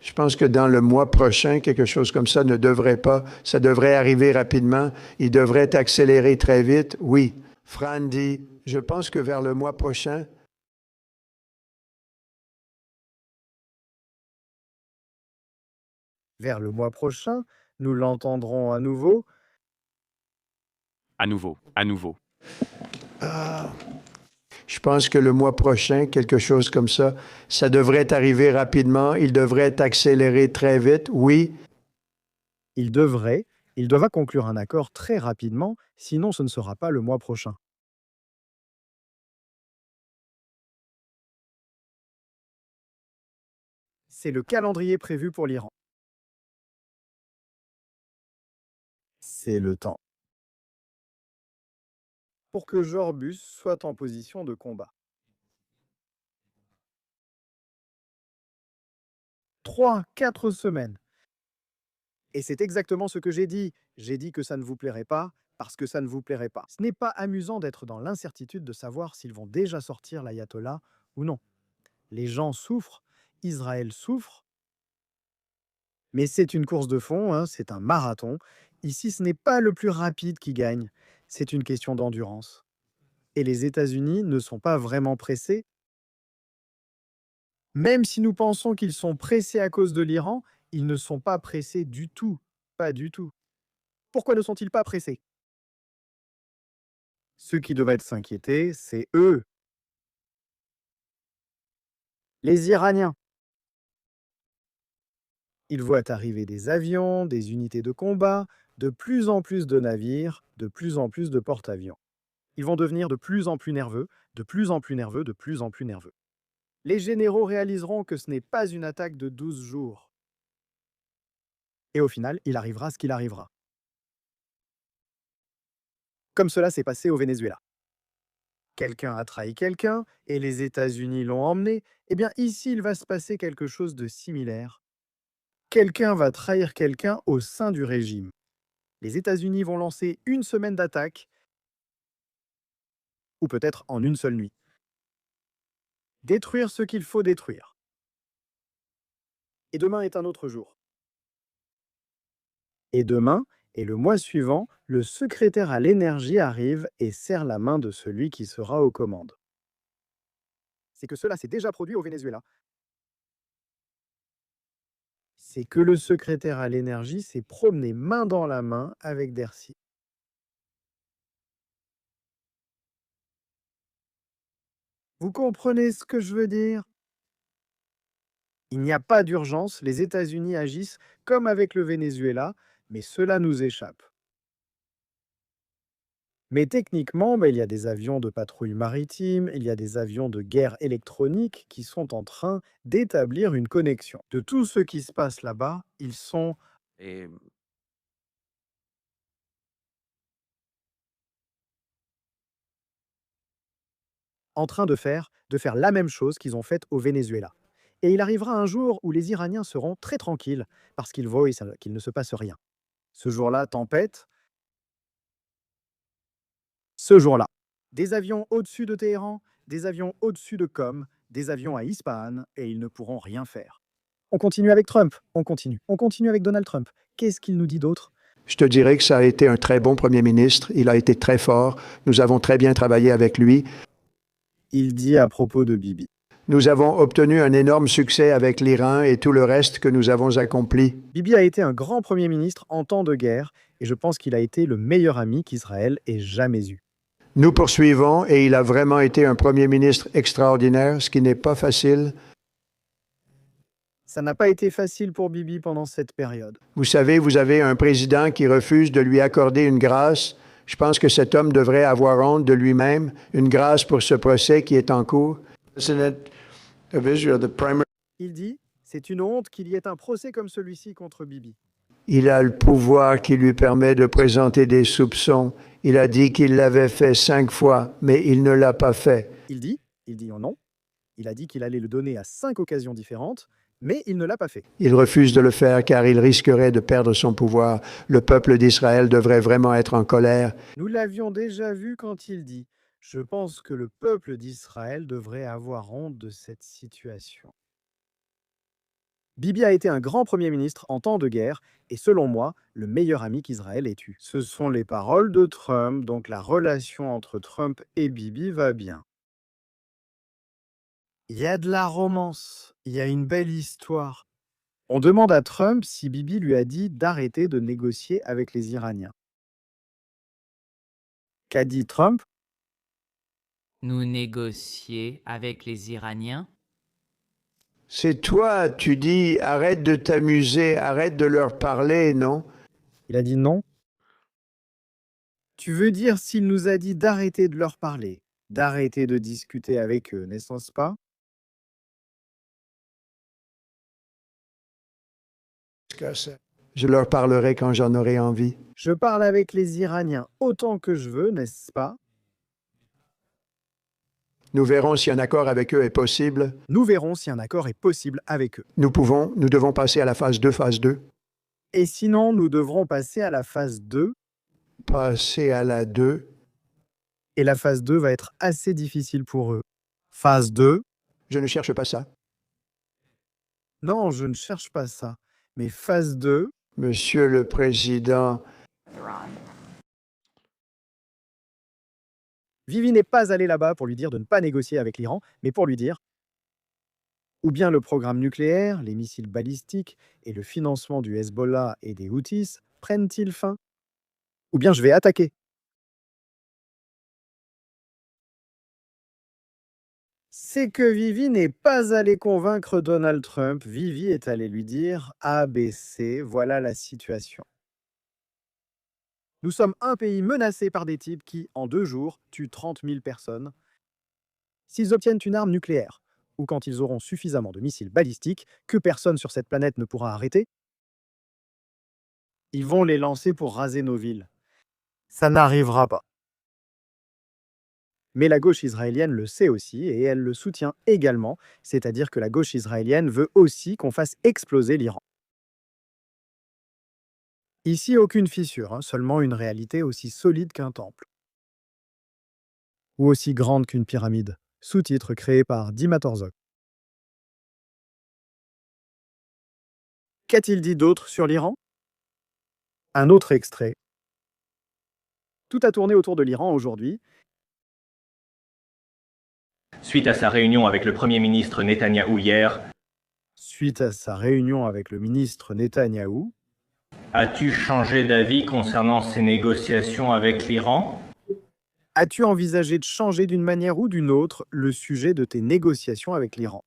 Je pense que dans le mois prochain, quelque chose comme ça ne devrait pas. Ça devrait arriver rapidement. Il devrait accélérer très vite. Oui. Fran dit, je pense que vers le mois prochain, Vers le mois prochain, nous l'entendrons à nouveau. à nouveau. je pense que le mois prochain, quelque chose comme ça devrait arriver rapidement. Il devrait accélérer très vite. Oui. Il doit conclure un accord très rapidement, sinon ce ne sera pas le mois prochain. C'est le calendrier prévu pour l'Iran. C'est le temps. Pour que Jorbus soit en position de combat. 3-4 semaines. Et c'est exactement ce que j'ai dit. J'ai dit que ça ne vous plairait pas parce que ça ne vous plairait pas. Ce n'est pas amusant d'être dans l'incertitude de savoir s'ils vont déjà sortir l'ayatollah ou non. Les gens souffrent, Israël souffre, mais c'est une course de fond, hein, c'est un marathon. Ici, ce n'est pas le plus rapide qui gagne, c'est une question d'endurance. Et les États-Unis ne sont pas vraiment pressés. Même si nous pensons qu'ils sont pressés à cause de l'Iran, ils ne sont pas pressés du tout. Pas du tout. Pourquoi ne sont-ils pas pressés? Ceux qui devraient s'inquiéter, c'est eux. Les Iraniens. Ils voient arriver des avions, des unités de combat, de plus en plus de navires, de plus en plus de porte-avions. Ils vont devenir de plus en plus nerveux, de plus en plus nerveux, de plus en plus nerveux. Les généraux réaliseront que ce n'est pas une attaque de 12 jours. Et au final, il arrivera ce qu'il arrivera. Comme cela s'est passé au Venezuela. Quelqu'un a trahi quelqu'un et les États-Unis l'ont emmené. Eh bien, ici, il va se passer quelque chose de similaire. Quelqu'un va trahir quelqu'un au sein du régime. Les États-Unis vont lancer une semaine d'attaque, ou peut-être en une seule nuit. Détruire ce qu'il faut détruire. Et demain est un autre jour. Et demain, et le mois suivant, le secrétaire à l'énergie arrive et serre la main de celui qui sera aux commandes. C'est que cela s'est déjà produit au Venezuela. C'est que le secrétaire à l'énergie s'est promené main dans la main avec Dercy. Vous comprenez ce que je veux dire? Il n'y a pas d'urgence, les États-Unis agissent comme avec le Venezuela, mais cela nous échappe. Mais techniquement, il y a des avions de patrouille maritime, il y a des avions de guerre électronique qui sont en train d'établir une connexion. De tout ce qui se passe là-bas, ils sont Eh, en train de faire la même chose qu'ils ont faite au Venezuela. Et il arrivera un jour où les Iraniens seront très tranquilles parce qu'ils voient qu'il ne se passe rien. Ce jour-là, tempête. Ce jour-là, des avions au-dessus de Téhéran, des avions au-dessus de Qom, des avions à Ispahan, et ils ne pourront rien faire. On continue avec Trump, on continue avec Donald Trump. Qu'est-ce qu'il nous dit d'autre? Je te dirais que ça a été un très bon premier ministre. Il a été très fort. Nous avons très bien travaillé avec lui. Il dit à propos de Bibi. Nous avons obtenu un énorme succès avec l'Iran et tout le reste que nous avons accompli. Bibi a été un grand premier ministre en temps de guerre, et je pense qu'il a été le meilleur ami qu'Israël ait jamais eu. Nous poursuivons et il a vraiment été un premier ministre extraordinaire, ce qui n'est pas facile. Ça n'a pas été facile pour Bibi pendant cette période. Vous savez, vous avez un président qui refuse de lui accorder une grâce. Je pense que cet homme devrait avoir honte de lui-même, une grâce pour ce procès qui est en cours. Il dit, c'est une honte qu'il y ait un procès comme celui-ci contre Bibi. Il a le pouvoir qui lui permet de présenter des soupçons. Il a dit qu'il l'avait fait 5 fois, mais il ne l'a pas fait. Il dit oh non. Il a dit qu'il allait le donner à 5 occasions différentes, Mais il ne l'a pas fait. Il refuse de le faire car il risquerait de perdre son pouvoir. Le peuple d'Israël devrait vraiment être en colère. Nous l'avions déjà vu quand il dit « Je pense que le peuple d'Israël devrait avoir honte de cette situation ». Bibi a été un grand Premier ministre en temps de guerre et selon moi, le meilleur ami qu'Israël ait eu. Ce sont les paroles de Trump, donc la relation entre Trump et Bibi va bien. Il y a de la romance, il y a une belle histoire. On demande à Trump si Bibi lui a dit d'arrêter de négocier avec les Iraniens. Qu'a dit Trump? Nous négocier avec les Iraniens? C'est toi, tu dis, arrête de t'amuser, arrête de leur parler, non? Il a dit non. Tu veux dire s'il nous a dit d'arrêter de leur parler, d'arrêter de discuter avec eux, n'est-ce pas? Je leur parlerai quand j'en aurai envie. Je parle avec les Iraniens autant que je veux, n'est-ce pas? Nous verrons si un accord avec eux est possible. Nous verrons si un accord est possible avec eux. Nous devons passer à la phase 2, phase 2. Et sinon, nous devrons passer à la phase 2. Passer à la 2. Et la phase 2 va être assez difficile pour eux. Phase 2. Je ne cherche pas ça. Non, je ne cherche pas ça. Mais phase 2. Monsieur le Président. Vivi n'est pas allé là-bas pour lui dire de ne pas négocier avec l'Iran, mais pour lui dire ou bien le programme nucléaire, les missiles balistiques et le financement du Hezbollah et des Houthis prennent-ils fin? Ou bien je vais attaquer. C'est que Vivi n'est pas allé convaincre Donald Trump. Vivi est allé lui dire « ABC, voilà la situation ». Nous sommes un pays menacé par des types qui, en 2 jours, tuent 30 000 personnes. S'ils obtiennent une arme nucléaire, ou quand ils auront suffisamment de missiles balistiques que personne sur cette planète ne pourra arrêter, ils vont les lancer pour raser nos villes. Ça n'arrivera pas. Mais la gauche israélienne le sait aussi et elle le soutient également, c'est-à-dire que la gauche israélienne veut aussi qu'on fasse exploser l'Iran. Ici, aucune fissure, seulement une réalité aussi solide qu'un temple. Ou aussi grande qu'une pyramide. Sous-titre créé par Dima Torzok. Qu'a-t-il dit d'autre sur l'Iran? Un autre extrait. Tout a tourné autour de l'Iran aujourd'hui. Suite à sa réunion avec le Premier ministre Netanyahou hier, as-tu changé d'avis concernant ces négociations avec l'Iran? As-tu envisagé de changer d'une manière ou d'une autre le sujet de tes négociations avec l'Iran?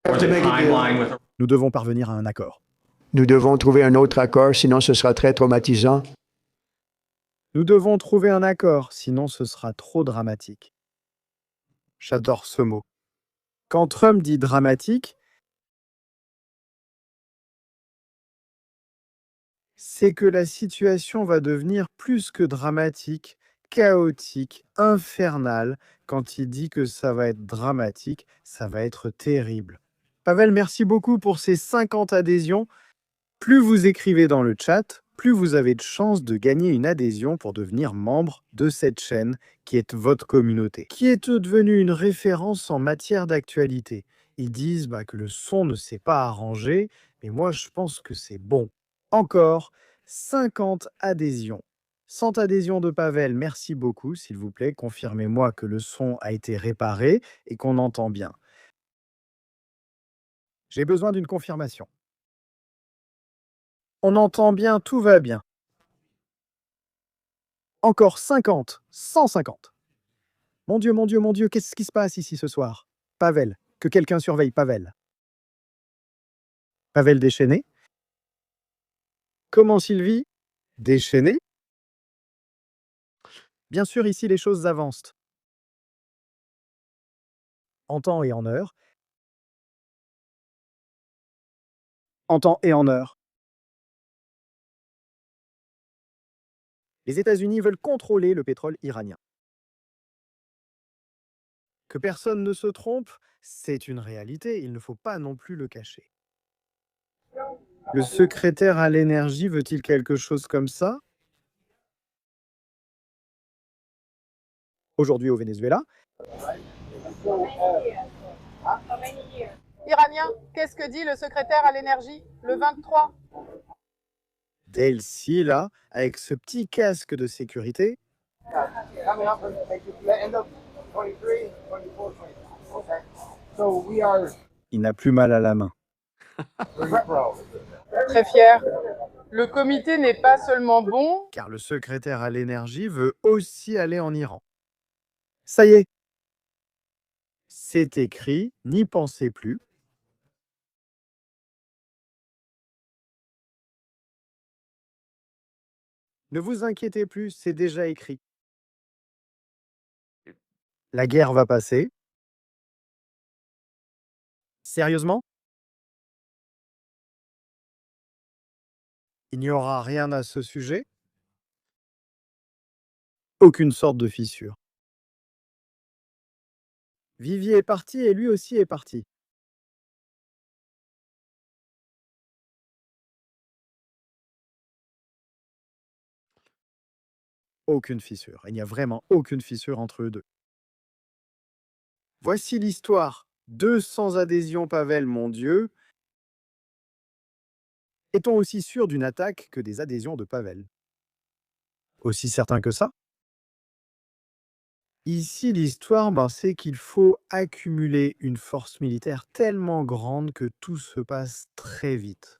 Nous devons parvenir à un accord. Nous devons trouver un autre accord, sinon ce sera très traumatisant. Nous devons trouver un accord, sinon ce sera trop dramatique. J'adore ce mot. Quand Trump dit dramatique, c'est que la situation va devenir plus que dramatique, chaotique, infernale. Quand il dit que ça va être dramatique, ça va être terrible. Pavel, merci beaucoup pour ces 50 adhésions. Plus vous écrivez dans le chat, plus vous avez de chances de gagner une adhésion pour devenir membre de cette chaîne qui est votre communauté, qui est devenue une référence en matière d'actualité. Ils disent que le son ne s'est pas arrangé, mais moi je pense que c'est bon. Encore 50 adhésions. 100 adhésions de Pavel, merci beaucoup, s'il vous plaît. Confirmez-moi que le son a été réparé et qu'on entend bien. J'ai besoin d'une confirmation. On entend bien, tout va bien. Encore 50, 150. Mon Dieu, mon Dieu, mon Dieu, qu'est-ce qui se passe ici ce soir? Pavel, que quelqu'un surveille Pavel. Pavel déchaîné. Comment Sylvie? Déchaîné. Bien sûr, ici, les choses avancent. En temps et en heure. En temps et en heure. Les États-Unis veulent contrôler le pétrole iranien. Que personne ne se trompe, C'est une réalité, il ne faut pas non plus le cacher. Le secrétaire à l'énergie veut-il quelque chose comme ça? Aujourd'hui au Venezuela, Iranien, qu'est-ce que dit le secrétaire à l'énergie, le 23? Delcy, là, avec ce petit casque de sécurité, il n'a plus mal à la main. Très fier. Le comité n'est pas seulement bon, Car le secrétaire à l'énergie veut aussi aller en Iran. Ça y est, c'est écrit, n'y pensez plus. Ne vous inquiétez plus, c'est déjà écrit. La guerre va passer. Sérieusement? Il n'y aura rien à ce sujet? Aucune sorte de fissure. Vivier est parti et lui aussi est parti. Aucune fissure. Il n'y a vraiment aucune fissure entre eux deux. Voici l'histoire. 200 adhésions Pavel, mon Dieu. Est-on aussi sûr d'une attaque que des adhésions de Pavel? Aussi certain que ça? Ici, l'histoire, c'est qu'il faut accumuler une force militaire tellement grande que tout se passe très vite.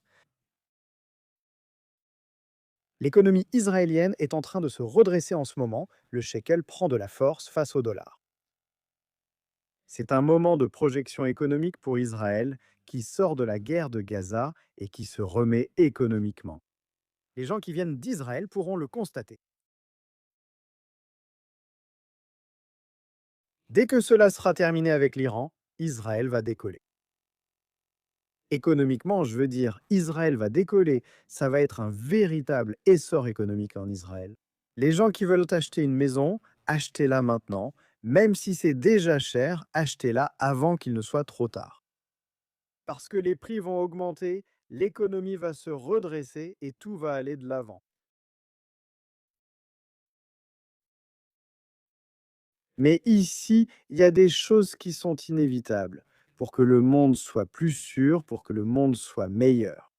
L'économie israélienne est en train de se redresser en ce moment. Le shekel prend de la force face au dollar. C'est un moment de projection économique pour Israël qui sort de la guerre de Gaza et qui se remet économiquement. Les gens qui viennent d'Israël pourront le constater. Dès que cela sera terminé avec l'Iran, Israël va décoller. Économiquement, je veux dire, Israël va décoller. Ça va être un véritable essor économique en Israël. Les gens qui veulent acheter une maison, achetez-la maintenant. Même si c'est déjà cher, achetez-la avant qu'il ne soit trop tard. Parce que les prix vont augmenter, l'économie va se redresser et tout va aller de l'avant. Mais ici, il y a des choses qui sont inévitables pour que le monde soit plus sûr, pour que le monde soit meilleur.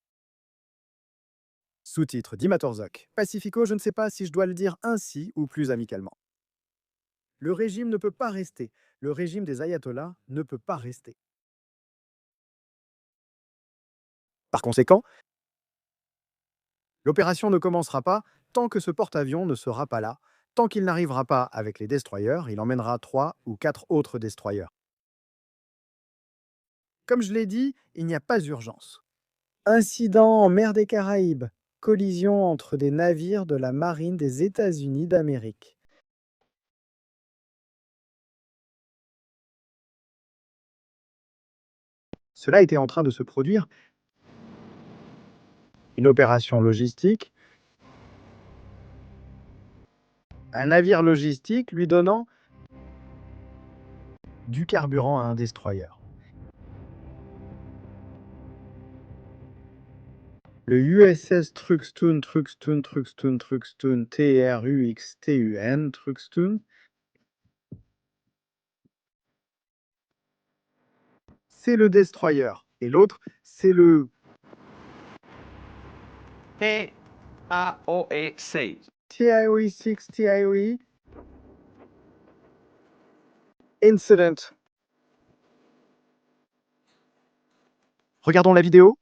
Sous-titre Dima Torzok. Pacifico, je ne sais pas si je dois le dire ainsi ou plus amicalement. Le régime ne peut pas rester. Le régime des ayatollahs ne peut pas rester. Par conséquent, l'opération ne commencera pas tant que ce porte-avions ne sera pas là. Tant qu'il n'arrivera pas avec les destroyers, il emmènera 3 ou 4 autres destroyers. Comme je l'ai dit, il n'y a pas d'urgence. Incident en mer des Caraïbes. Collision entre des navires de la marine des États-Unis d'Amérique. Cela était en train de se produire. Une opération logistique. Un navire logistique lui donnant du carburant à un destroyer. Le USS Truxtun, Truxtun, Truxtun, Truxtun, c'est le destroyer. Et l'autre, c'est le TAOE 6. TIOE 6, TIOE Incident. Regardons la vidéo.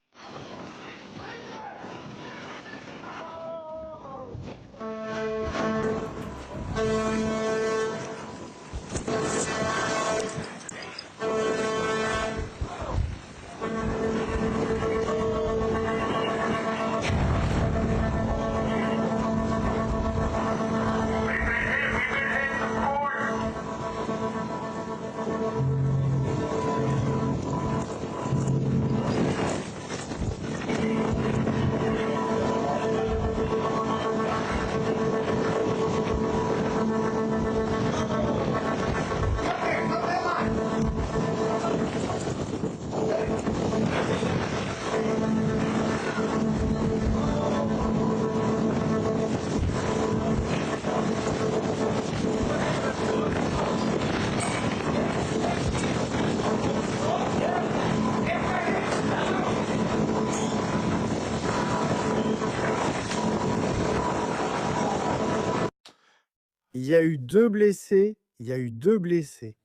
Il y a eu 2 blessés. Il y a eu 2 blessés.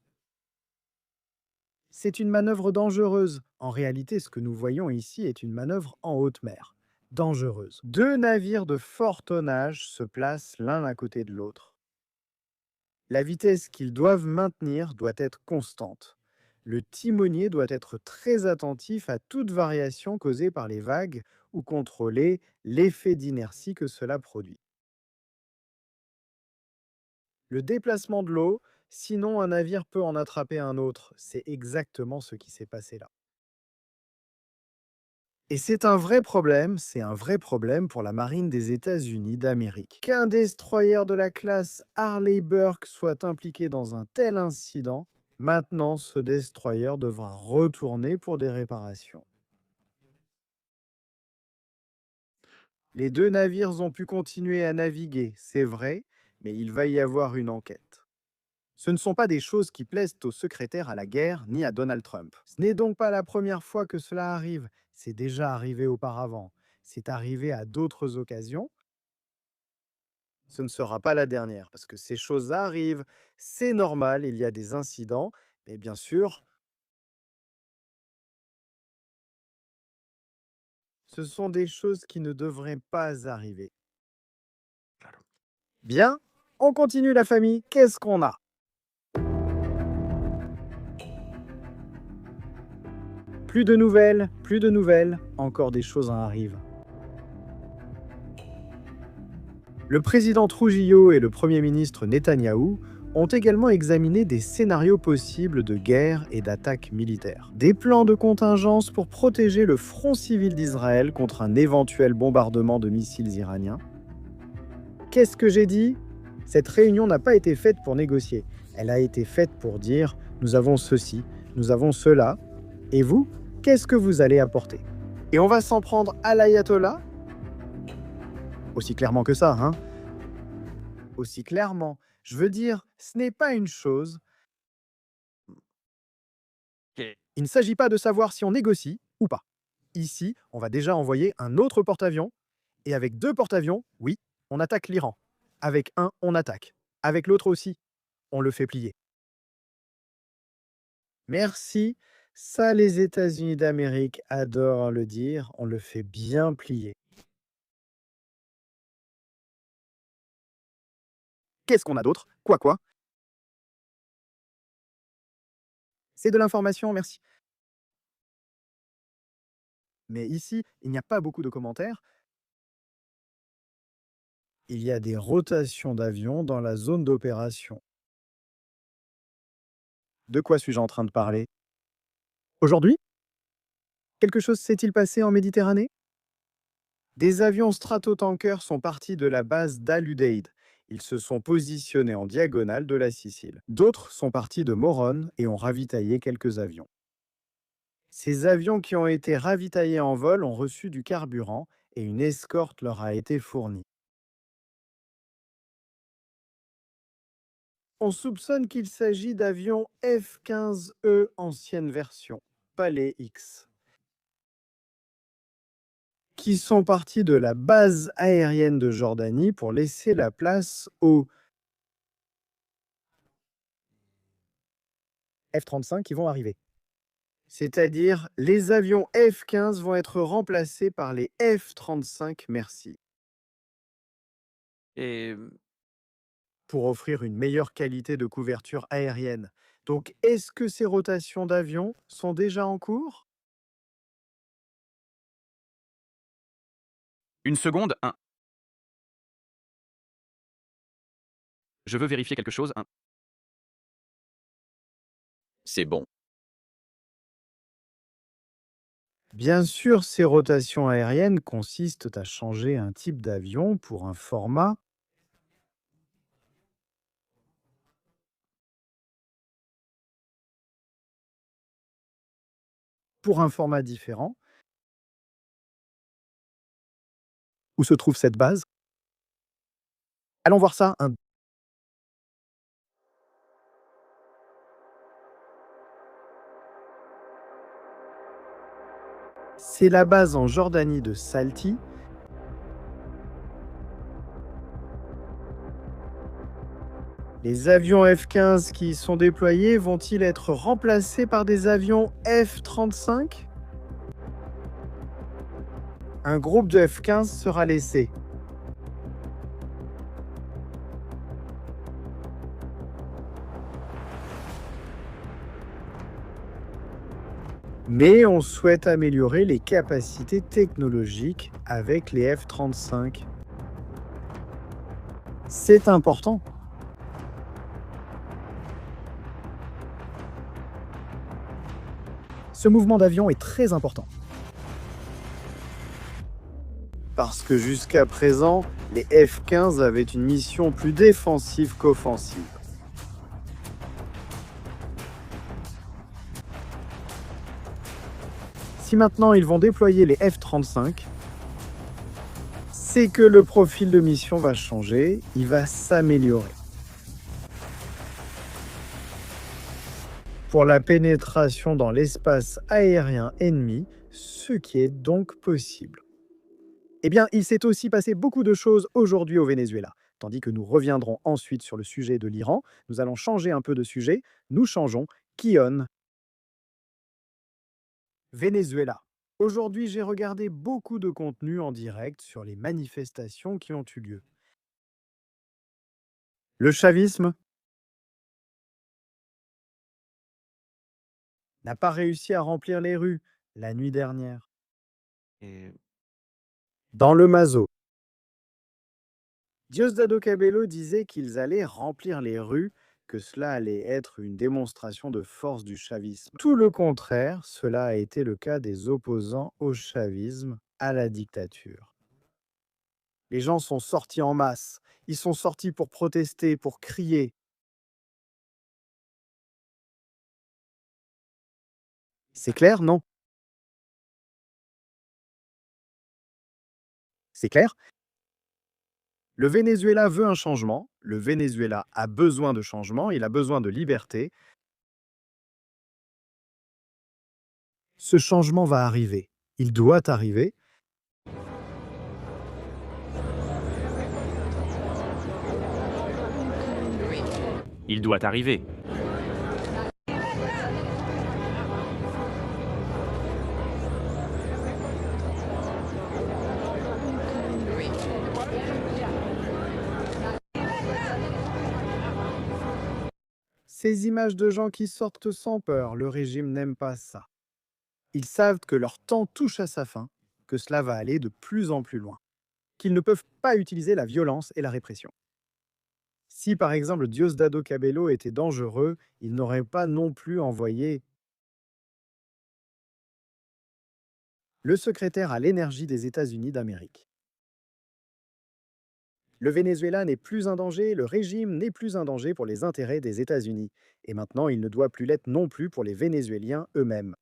C'est une manœuvre dangereuse. En réalité, ce que nous voyons ici est une manœuvre en haute mer. Dangereuse. 2 navires de fort tonnage se placent l'un à côté de l'autre. La vitesse qu'ils doivent maintenir doit être constante. Le timonier doit être très attentif à toute variation causée par les vagues ou contrôler l'effet d'inertie que cela produit. Le déplacement de l'eau, sinon un navire peut en attraper un autre. C'est exactement ce qui s'est passé là. Et c'est un vrai problème pour la marine des États-Unis d'Amérique. Qu'un destroyer de la classe Harley Burke soit impliqué dans un tel incident, maintenant ce destroyer devra retourner pour des réparations. Les 2 navires ont pu continuer à naviguer, c'est vrai, mais il va y avoir une enquête. Ce ne sont pas des choses qui plaisent au secrétaire à la guerre ni à Donald Trump. Ce n'est donc pas la première fois que cela arrive. C'est déjà arrivé auparavant. C'est arrivé à d'autres occasions. Ce ne sera pas la dernière, parce que ces choses arrivent. C'est normal, il y a des incidents. Mais bien sûr, ce sont des choses qui ne devraient pas arriver. Bien, on continue la famille. Qu'est-ce qu'on a ? Plus de nouvelles, encore des choses en arrivent. Le président Trujillo et le premier ministre Netanyahou ont également examiné des scénarios possibles de guerre et d'attaque militaire. Des plans de contingence pour protéger le front civil d'Israël contre un éventuel bombardement de missiles iraniens. Qu'est-ce que j'ai dit ? Cette réunion n'a pas été faite pour négocier. Elle a été faite pour dire « nous avons ceci, nous avons cela, et vous, qu'est-ce que vous allez apporter ?» Et on va s'en prendre à l'ayatollah ? Aussi clairement que ça, hein ? Aussi clairement. Je veux dire, ce n'est pas une chose. Il ne s'agit pas de savoir si on négocie ou pas. Ici, on va déjà envoyer un autre porte-avions, et avec 2 porte-avions, oui, on attaque l'Iran. Avec un, on attaque. Avec l'autre aussi, on le fait plier. Merci. Ça, les États-Unis d'Amérique adorent le dire, on le fait bien plier. Qu'est-ce qu'on a d'autre ? Quoi ? C'est de l'information, merci. Mais ici, il n'y a pas beaucoup de commentaires. Il y a des rotations d'avions dans la zone d'opération. De quoi suis-je en train de parler ? Aujourd'hui ? Quelque chose s'est-il passé en Méditerranée ? Des avions stratotankers sont partis de la base d'Al-Udeid. Ils se sont positionnés en diagonale de la Sicile. D'autres sont partis de Morone et ont ravitaillé quelques avions. Ces avions qui ont été ravitaillés en vol ont reçu du carburant et une escorte leur a été fournie. On soupçonne qu'il s'agit d'avions F-15E ancienne version, pas les X, qui sont partis de la base aérienne de Jordanie pour laisser la place aux F-35 qui vont arriver. C'est-à-dire, les avions F-15 vont être remplacés par les F-35 Merci. Et pour offrir une meilleure qualité de couverture aérienne. Donc, est-ce que ces rotations d'avions sont déjà en cours ? Une seconde, Je veux vérifier quelque chose, C'est bon. Bien sûr, ces rotations aériennes consistent à changer un type d'avion pour un format différent. Où se trouve cette base ? Allons voir ça. C'est la base en Jordanie de Salti. Les avions F-15 qui sont déployés vont-ils être remplacés par des avions F-35 ? Un groupe de F-15 sera laissé. Mais on souhaite améliorer les capacités technologiques avec les F-35. C'est important. Ce mouvement d'avion est très important. Parce que jusqu'à présent, les F-15 avaient une mission plus défensive qu'offensive. Si maintenant ils vont déployer les F-35, c'est que le profil de mission va changer, il va s'améliorer. Pour la pénétration dans l'espace aérien ennemi, ce qui est donc possible. Eh bien, il s'est aussi passé beaucoup de choses aujourd'hui au Venezuela. Tandis que nous reviendrons ensuite sur le sujet de l'Iran, nous allons changer un peu de sujet. Nous changeons. Kion. Venezuela. Aujourd'hui, j'ai regardé beaucoup de contenu en direct sur les manifestations qui ont eu lieu. Le chavisme n'a pas réussi à remplir les rues la nuit dernière. Dans le Mazo, Diosdado Cabello disait qu'ils allaient remplir les rues, que cela allait être une démonstration de force du chavisme. Tout le contraire, cela a été le cas des opposants au chavisme, à la dictature. Les gens sont sortis en masse, ils sont sortis pour protester, pour crier. C'est clair, non? C'est clair? Le Venezuela veut un changement, le Venezuela a besoin de changement, il a besoin de liberté. Ce changement va arriver, il doit arriver. Il doit arriver. Ces images de gens qui sortent sans peur, le régime n'aime pas ça. Ils savent que leur temps touche à sa fin, que cela va aller de plus en plus loin, qu'ils ne peuvent pas utiliser la violence et la répression. Si par exemple Diosdado Cabello était dangereux, il n'aurait pas non plus envoyé le secrétaire à l'énergie des États-Unis d'Amérique. Le Venezuela n'est plus un danger, le régime n'est plus un danger pour les intérêts des États-Unis. Et maintenant, il ne doit plus l'être non plus pour les Vénézuéliens eux-mêmes.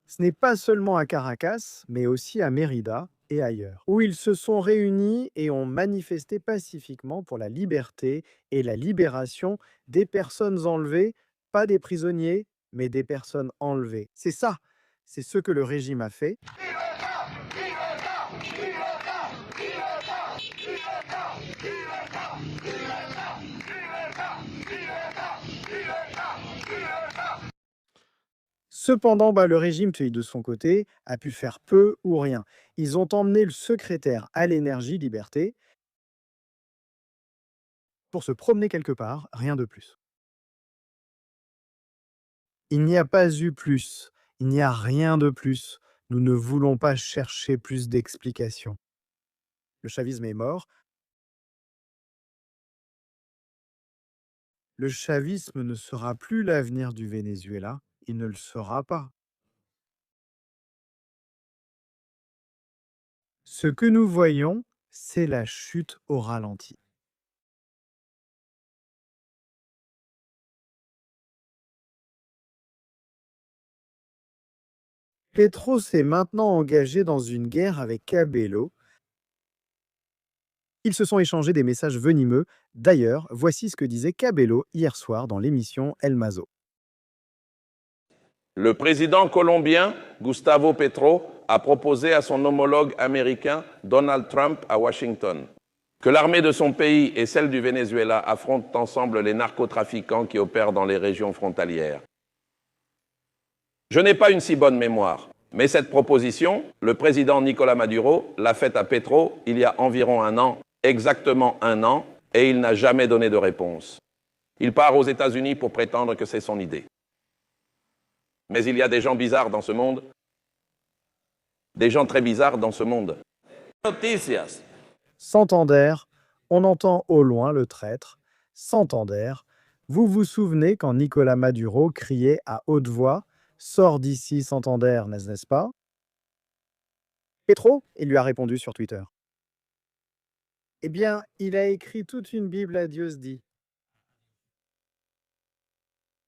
Ce n'est pas seulement à Caracas, mais aussi à Mérida et ailleurs, où ils se sont réunis et ont manifesté pacifiquement pour la liberté et la libération des personnes enlevées, pas des prisonniers, mais des personnes enlevées. C'est ça, c'est ce que le régime a fait. Cependant, le régime, de son côté, a pu faire peu ou rien. Ils ont emmené le secrétaire à l'énergie liberté pour se promener quelque part, rien de plus. Il n'y a pas eu plus, il n'y a rien de plus. Nous ne voulons pas chercher plus d'explications. Le chavisme est mort. Le chavisme ne sera plus l'avenir du Venezuela. Il ne le sera pas. Ce que nous voyons, c'est la chute au ralenti. Petro s'est maintenant engagé dans une guerre avec Cabello. Ils se sont échangés des messages venimeux. D'ailleurs, voici ce que disait Cabello hier soir dans l'émission El Mazo. Le président colombien, Gustavo Petro, a proposé à son homologue américain, Donald Trump, à Washington, que l'armée de son pays et celle du Venezuela affrontent ensemble les narcotrafiquants qui opèrent dans les régions frontalières. Je n'ai pas une si bonne mémoire, mais cette proposition, le président Nicolás Maduro l'a faite à Petro il y a environ un an, exactement un an, et il n'a jamais donné de réponse. Il part aux États-Unis pour prétendre que c'est son idée. Mais il y a des gens bizarres dans ce monde, des gens très bizarres dans ce monde. Noticias. Santander, on entend au loin le traître. Santander, vous vous souvenez quand Nicolás Maduro criait à haute voix « Sors d'ici, Santander, n'est-ce pas ?» Petro, il lui a répondu sur Twitter. Eh bien, il a écrit toute une Bible à Diosdado.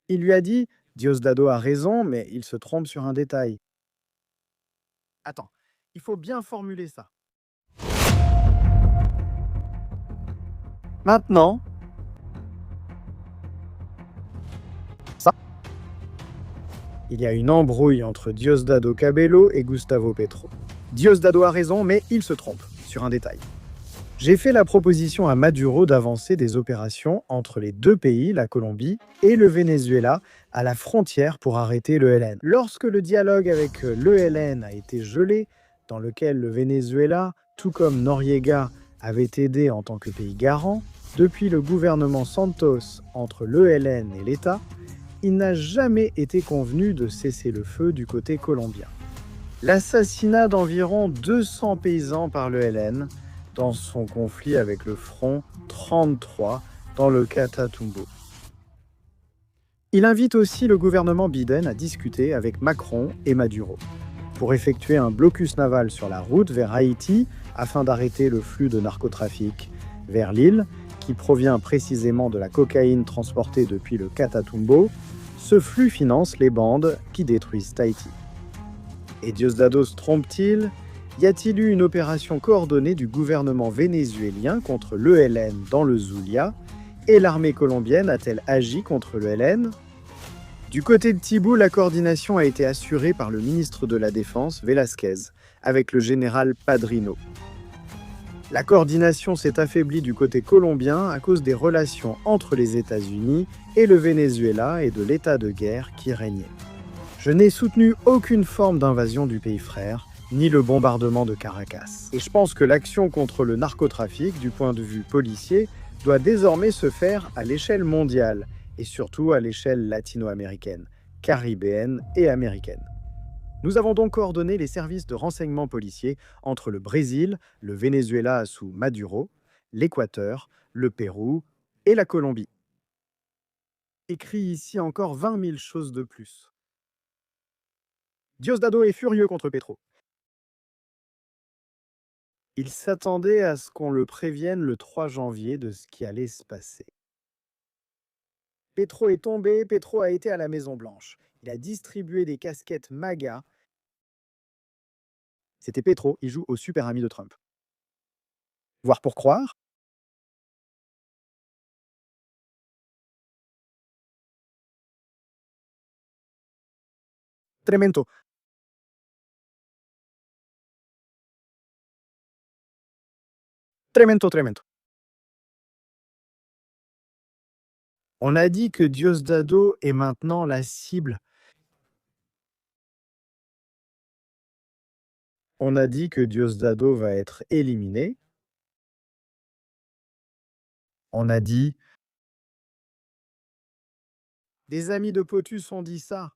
Il lui a dit « Diosdado a raison, mais il se trompe sur un détail. » Attends, il faut bien formuler ça. Maintenant, ça. Il y a une embrouille entre Diosdado Cabello et Gustavo Petro. Diosdado a raison, mais il se trompe sur un détail. J'ai fait la proposition à Maduro d'avancer des opérations entre les deux pays, la Colombie et le Venezuela, à la frontière pour arrêter l'ELN. Lorsque le dialogue avec l'ELN a été gelé, dans lequel le Venezuela, tout comme Noriega, avait aidé en tant que pays garant, depuis le gouvernement Santos entre l'ELN et l'État, il n'a jamais été convenu de cesser le feu du côté colombien. L'assassinat d'environ 200 paysans par l'ELN dans son conflit avec le Front 33 dans le Catatumbo. Il invite aussi le gouvernement Biden à discuter avec Macron et Maduro pour effectuer un blocus naval sur la route vers Haïti afin d'arrêter le flux de narcotrafic vers l'île qui provient précisément de la cocaïne transportée depuis le Catatumbo. Ce flux finance les bandes qui détruisent Tahiti. Et Diosdado se trompe-t-il ? Y a-t-il eu une opération coordonnée du gouvernement vénézuélien contre l'ELN dans le Zulia et l'armée colombienne a-t-elle agi contre l'ELN ? Du côté de Tibou, la coordination a été assurée par le ministre de la Défense, Velázquez, avec le général Padrino. La coordination s'est affaiblie du côté colombien à cause des relations entre les États-Unis et le Venezuela et de l'état de guerre qui régnait. Je n'ai soutenu aucune forme d'invasion du pays frère, ni le bombardement de Caracas. Et je pense que l'action contre le narcotrafic, du point de vue policier, doit désormais se faire à l'échelle mondiale, et surtout à l'échelle latino-américaine, caribéenne et américaine. Nous avons donc coordonné les services de renseignement policiers entre le Brésil, le Venezuela sous Maduro, l'Équateur, le Pérou et la Colombie. Écrit ici encore 20 000 choses de plus. Diosdado est furieux contre Petro. Il s'attendait à ce qu'on le prévienne le 3 janvier de ce qui allait se passer. Petro est tombé, Petro a été à la Maison-Blanche. Il a distribué des casquettes MAGA. C'était Petro, il joue au super ami de Trump. Voir pour croire. Tremendo. Tremendo, tremendo. On a dit que Diosdado est maintenant la cible. On a dit que Diosdado va être éliminé. On a dit... Des amis de POTUS ont dit ça.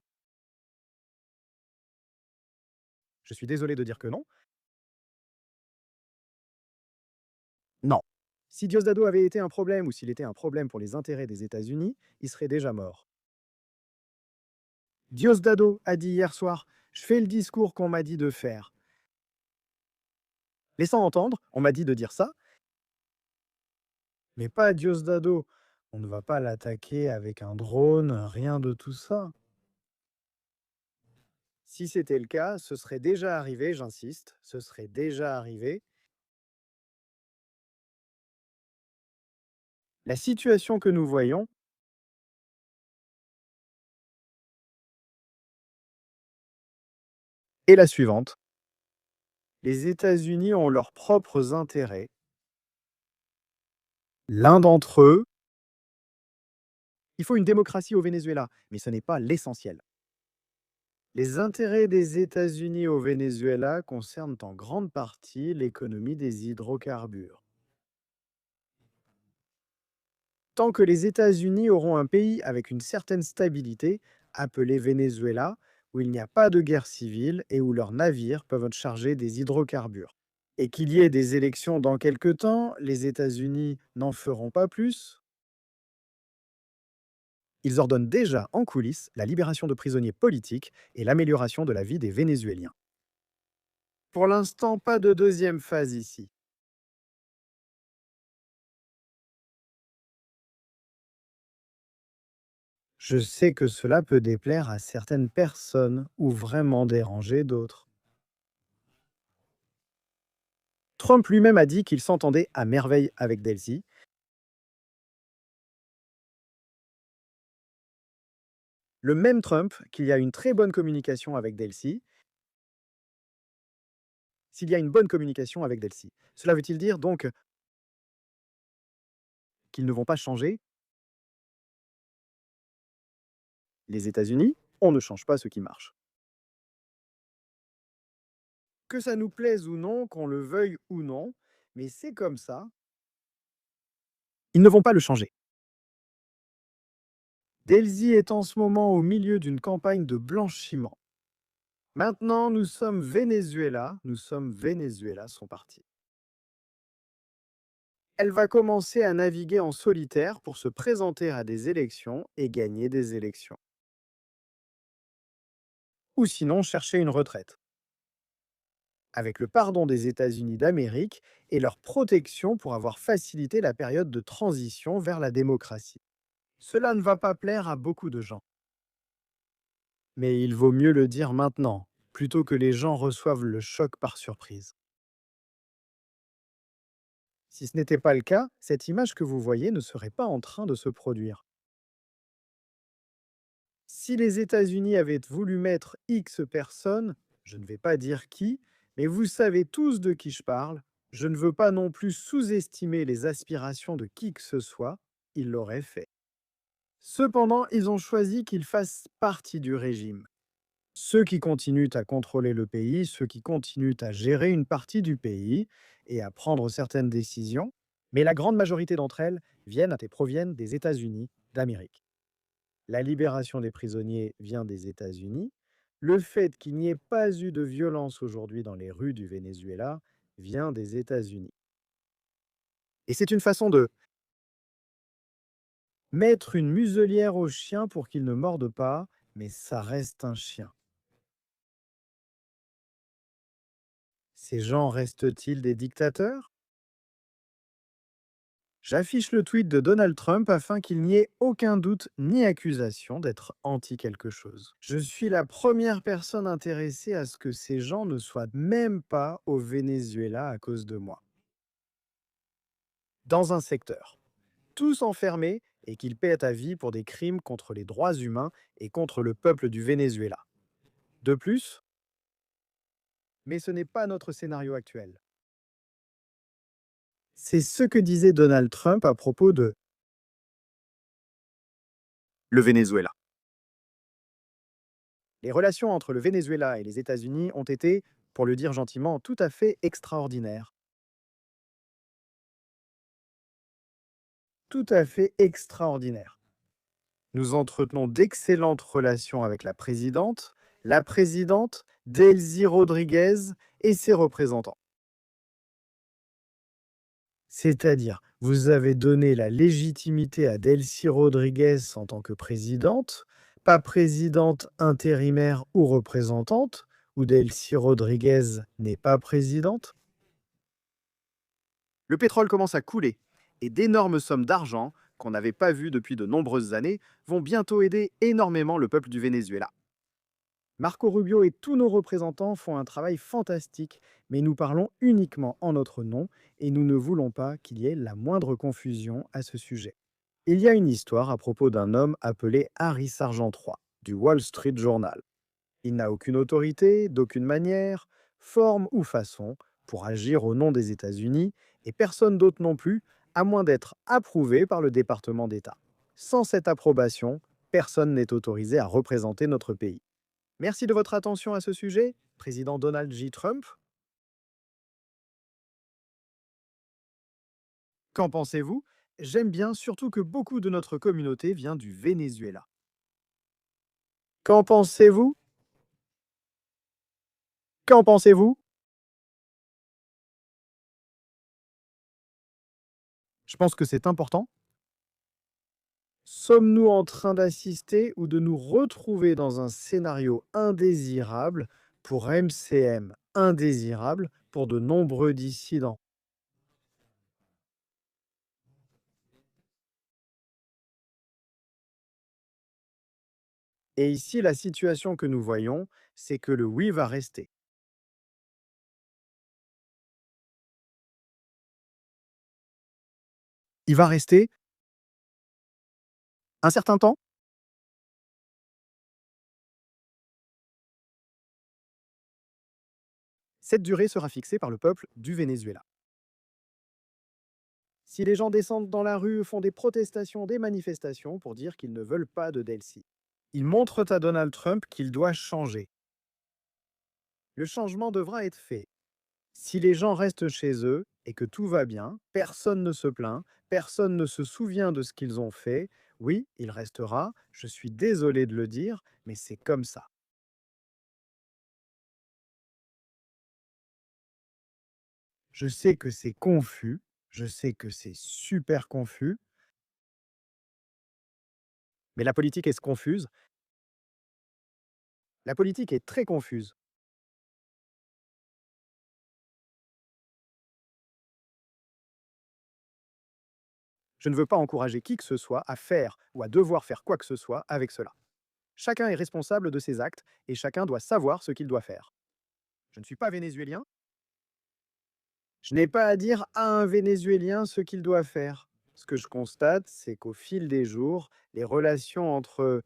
Je suis désolé de dire que non. Non. Si Diosdado avait été un problème ou s'il était un problème pour les intérêts des États-Unis, il serait déjà mort. Diosdado a dit hier soir « Je fais le discours qu'on m'a dit de faire ». Laissant entendre, on m'a dit de dire ça. Mais pas Diosdado. On ne va pas l'attaquer avec un drone, rien de tout ça. Si c'était le cas, ce serait déjà arrivé, j'insiste, ce serait déjà arrivé. La situation que nous voyons est la suivante. Les États-Unis ont leurs propres intérêts L'un d'entre eux, il faut une démocratie au Venezuela, mais ce n'est pas l'essentiel. Les intérêts des États-Unis au Venezuela concernent en grande partie l'économie des hydrocarbures. Tant que les États-Unis auront un pays avec une certaine stabilité, appelé Venezuela, où il n'y a pas de guerre civile et où leurs navires peuvent charger des hydrocarbures, et qu'il y ait des élections dans quelque temps, les États-Unis n'en feront pas plus. Ils ordonnent déjà en coulisses la libération de prisonniers politiques et l'amélioration de la vie des Vénézuéliens. Pour l'instant, pas de deuxième phase ici. Je sais que cela peut déplaire à certaines personnes ou vraiment déranger d'autres. Trump lui-même a dit qu'il s'entendait à merveille avec Delcy. Le même Trump qu'il y a une très bonne communication avec Delcy. S'il y a une bonne communication avec Delcy, cela veut-il dire donc qu'ils ne vont pas changer? Les États-Unis, on ne change pas ce qui marche. Que ça nous plaise ou non, qu'on le veuille ou non, mais c'est comme ça. Ils ne vont pas le changer. Delcy est en ce moment au milieu d'une campagne de blanchiment. Maintenant, nous sommes Venezuela, son parti. Elle va commencer à naviguer en solitaire pour se présenter à des élections et gagner des élections. Ou sinon chercher une retraite. Avec le pardon des États-Unis d'Amérique et leur protection pour avoir facilité la période de transition vers la démocratie. Cela ne va pas plaire à beaucoup de gens. Mais il vaut mieux le dire maintenant, plutôt que les gens reçoivent le choc par surprise. Si ce n'était pas le cas, cette image que vous voyez ne serait pas en train de se produire. Si les États-Unis avaient voulu mettre X personnes, je ne vais pas dire qui, mais vous savez tous de qui je parle, je ne veux pas non plus sous-estimer les aspirations de qui que ce soit, ils l'auraient fait. Cependant, ils ont choisi qu'ils fassent partie du régime. Ceux qui continuent à contrôler le pays, ceux qui continuent à gérer une partie du pays et à prendre certaines décisions, mais la grande majorité d'entre elles viennent et proviennent des États-Unis d'Amérique. La libération des prisonniers vient des États-Unis. Le fait qu'il n'y ait pas eu de violence aujourd'hui dans les rues du Venezuela vient des États-Unis. Et c'est une façon de mettre une muselière au chien pour qu'il ne morde pas, mais ça reste un chien. Ces gens restent-ils des dictateurs? J'affiche le tweet de Donald Trump afin qu'il n'y ait aucun doute ni accusation d'être anti-quelque chose. Je suis la première personne intéressée à ce que ces gens ne soient même pas au Venezuela à cause de moi. Dans un secteur. Tous enfermés et qu'ils paient à vie pour des crimes contre les droits humains et contre le peuple du Venezuela. De plus, mais ce n'est pas notre scénario actuel. C'est ce que disait Donald Trump à propos de le Venezuela. Les relations entre le Venezuela et les États-Unis ont été, pour le dire gentiment, tout à fait extraordinaires. Tout à fait extraordinaires. Nous entretenons d'excellentes relations avec la présidente, Delcy Rodríguez et ses représentants. C'est-à-dire, vous avez donné la légitimité à Delcy Rodríguez en tant que présidente, pas présidente intérimaire ou représentante, où Delcy Rodríguez n'est pas présidente. Le pétrole commence à couler, et d'énormes sommes d'argent, qu'on n'avait pas vues depuis de nombreuses années, vont bientôt aider énormément le peuple du Venezuela. Marco Rubio et tous nos représentants font un travail fantastique, mais nous parlons uniquement en notre nom et nous ne voulons pas qu'il y ait la moindre confusion à ce sujet. Il y a une histoire à propos d'un homme appelé Harry Sargent III, du Wall Street Journal. Il n'a aucune autorité, d'aucune manière, forme ou façon pour agir au nom des États-Unis et personne d'autre non plus, à moins d'être approuvé par le département d'État. Sans cette approbation, personne n'est autorisé à représenter notre pays. Merci de votre attention à ce sujet, président Donald J. Trump. Qu'en pensez-vous? J'aime bien surtout que beaucoup de notre communauté vient du Venezuela. Qu'en pensez-vous? Qu'en pensez-vous? Je pense que c'est important. Sommes-nous en train d'assister ou de nous retrouver dans un scénario indésirable pour MCM, indésirable pour de nombreux dissidents? Et ici, la situation que nous voyons, c'est que le oui va rester. Il va rester un certain temps? Cette durée sera fixée par le peuple du Venezuela. Si les gens descendent dans la rue, font des protestations, des manifestations pour dire qu'ils ne veulent pas de Delcy, ils montrent à Donald Trump qu'il doit changer. Le changement devra être fait. Si les gens restent chez eux et que tout va bien, personne ne se plaint, personne ne se souvient de ce qu'ils ont fait, oui, il restera, je suis désolé de le dire, mais c'est comme ça. Je sais que c'est confus, je sais que c'est super confus, mais la politique est confuse. La politique est très confuse. Je ne veux pas encourager qui que ce soit à faire ou à devoir faire quoi que ce soit avec cela. Chacun est responsable de ses actes et chacun doit savoir ce qu'il doit faire. Je ne suis pas vénézuélien. Je n'ai pas à dire à un Vénézuélien ce qu'il doit faire. Ce que je constate, c'est qu'au fil des jours, les relations entre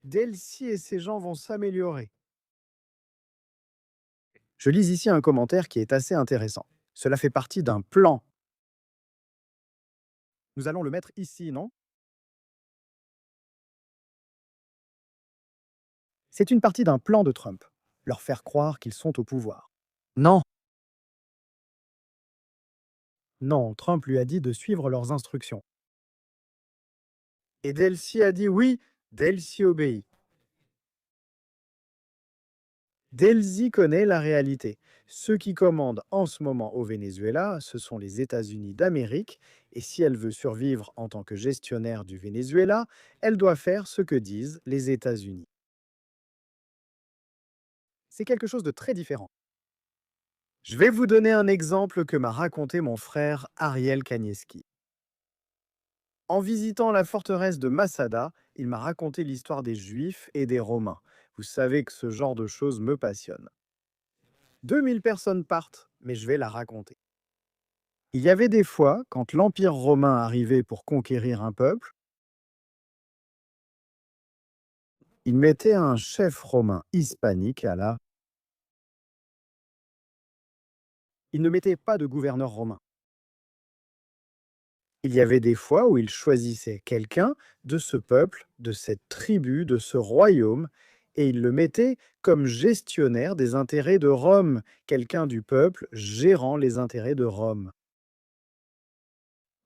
Delcy et ses gens vont s'améliorer. Je lis ici un commentaire qui est assez intéressant. Cela fait partie d'un plan. Nous allons le mettre ici, non? C'est une partie d'un plan de Trump. Leur faire croire qu'ils sont au pouvoir. Non. Non, Trump lui a dit de suivre leurs instructions. Et Delcy a dit oui, Delcy obéit. Delcy connaît la réalité. Ceux qui commandent en ce moment au Venezuela, ce sont les États-Unis d'Amérique, et si elle veut survivre en tant que gestionnaire du Venezuela, elle doit faire ce que disent les États-Unis. C'est quelque chose de très différent. Je vais vous donner un exemple que m'a raconté mon frère Ariel Kanievski. En visitant la forteresse de Masada, il m'a raconté l'histoire des Juifs et des Romains. Vous savez que ce genre de choses me passionne. 2000 personnes partent, mais je vais la raconter. Il y avait des fois, quand l'Empire romain arrivait pour conquérir un peuple, il mettait un chef romain hispanique à la... Il ne mettait pas de gouverneur romain. Il y avait des fois où il choisissait quelqu'un de ce peuple, de cette tribu, de ce royaume, et il le mettait comme gestionnaire des intérêts de Rome, quelqu'un du peuple gérant les intérêts de Rome.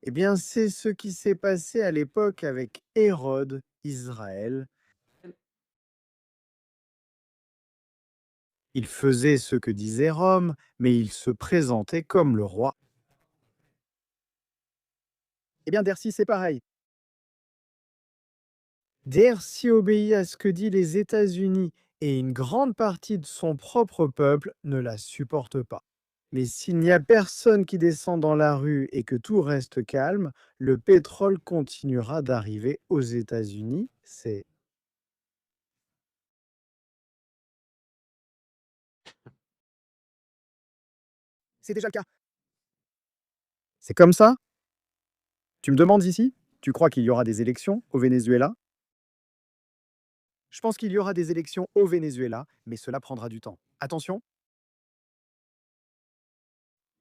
Eh bien, c'est ce qui s'est passé à l'époque avec Hérode, Israël. Il faisait ce que disait Rome, mais il se présentait comme le roi. Eh bien, Dercy, c'est pareil. Dercy obéit à ce que disent les États-Unis et une grande partie de son propre peuple ne la supporte pas. Mais s'il n'y a personne qui descend dans la rue et que tout reste calme, le pétrole continuera d'arriver aux États-Unis. C'est déjà le cas. C'est comme ça? Tu me demandes ici? Tu crois qu'il y aura des élections au Venezuela? Je pense qu'il y aura des élections au Venezuela, mais cela prendra du temps. Attention,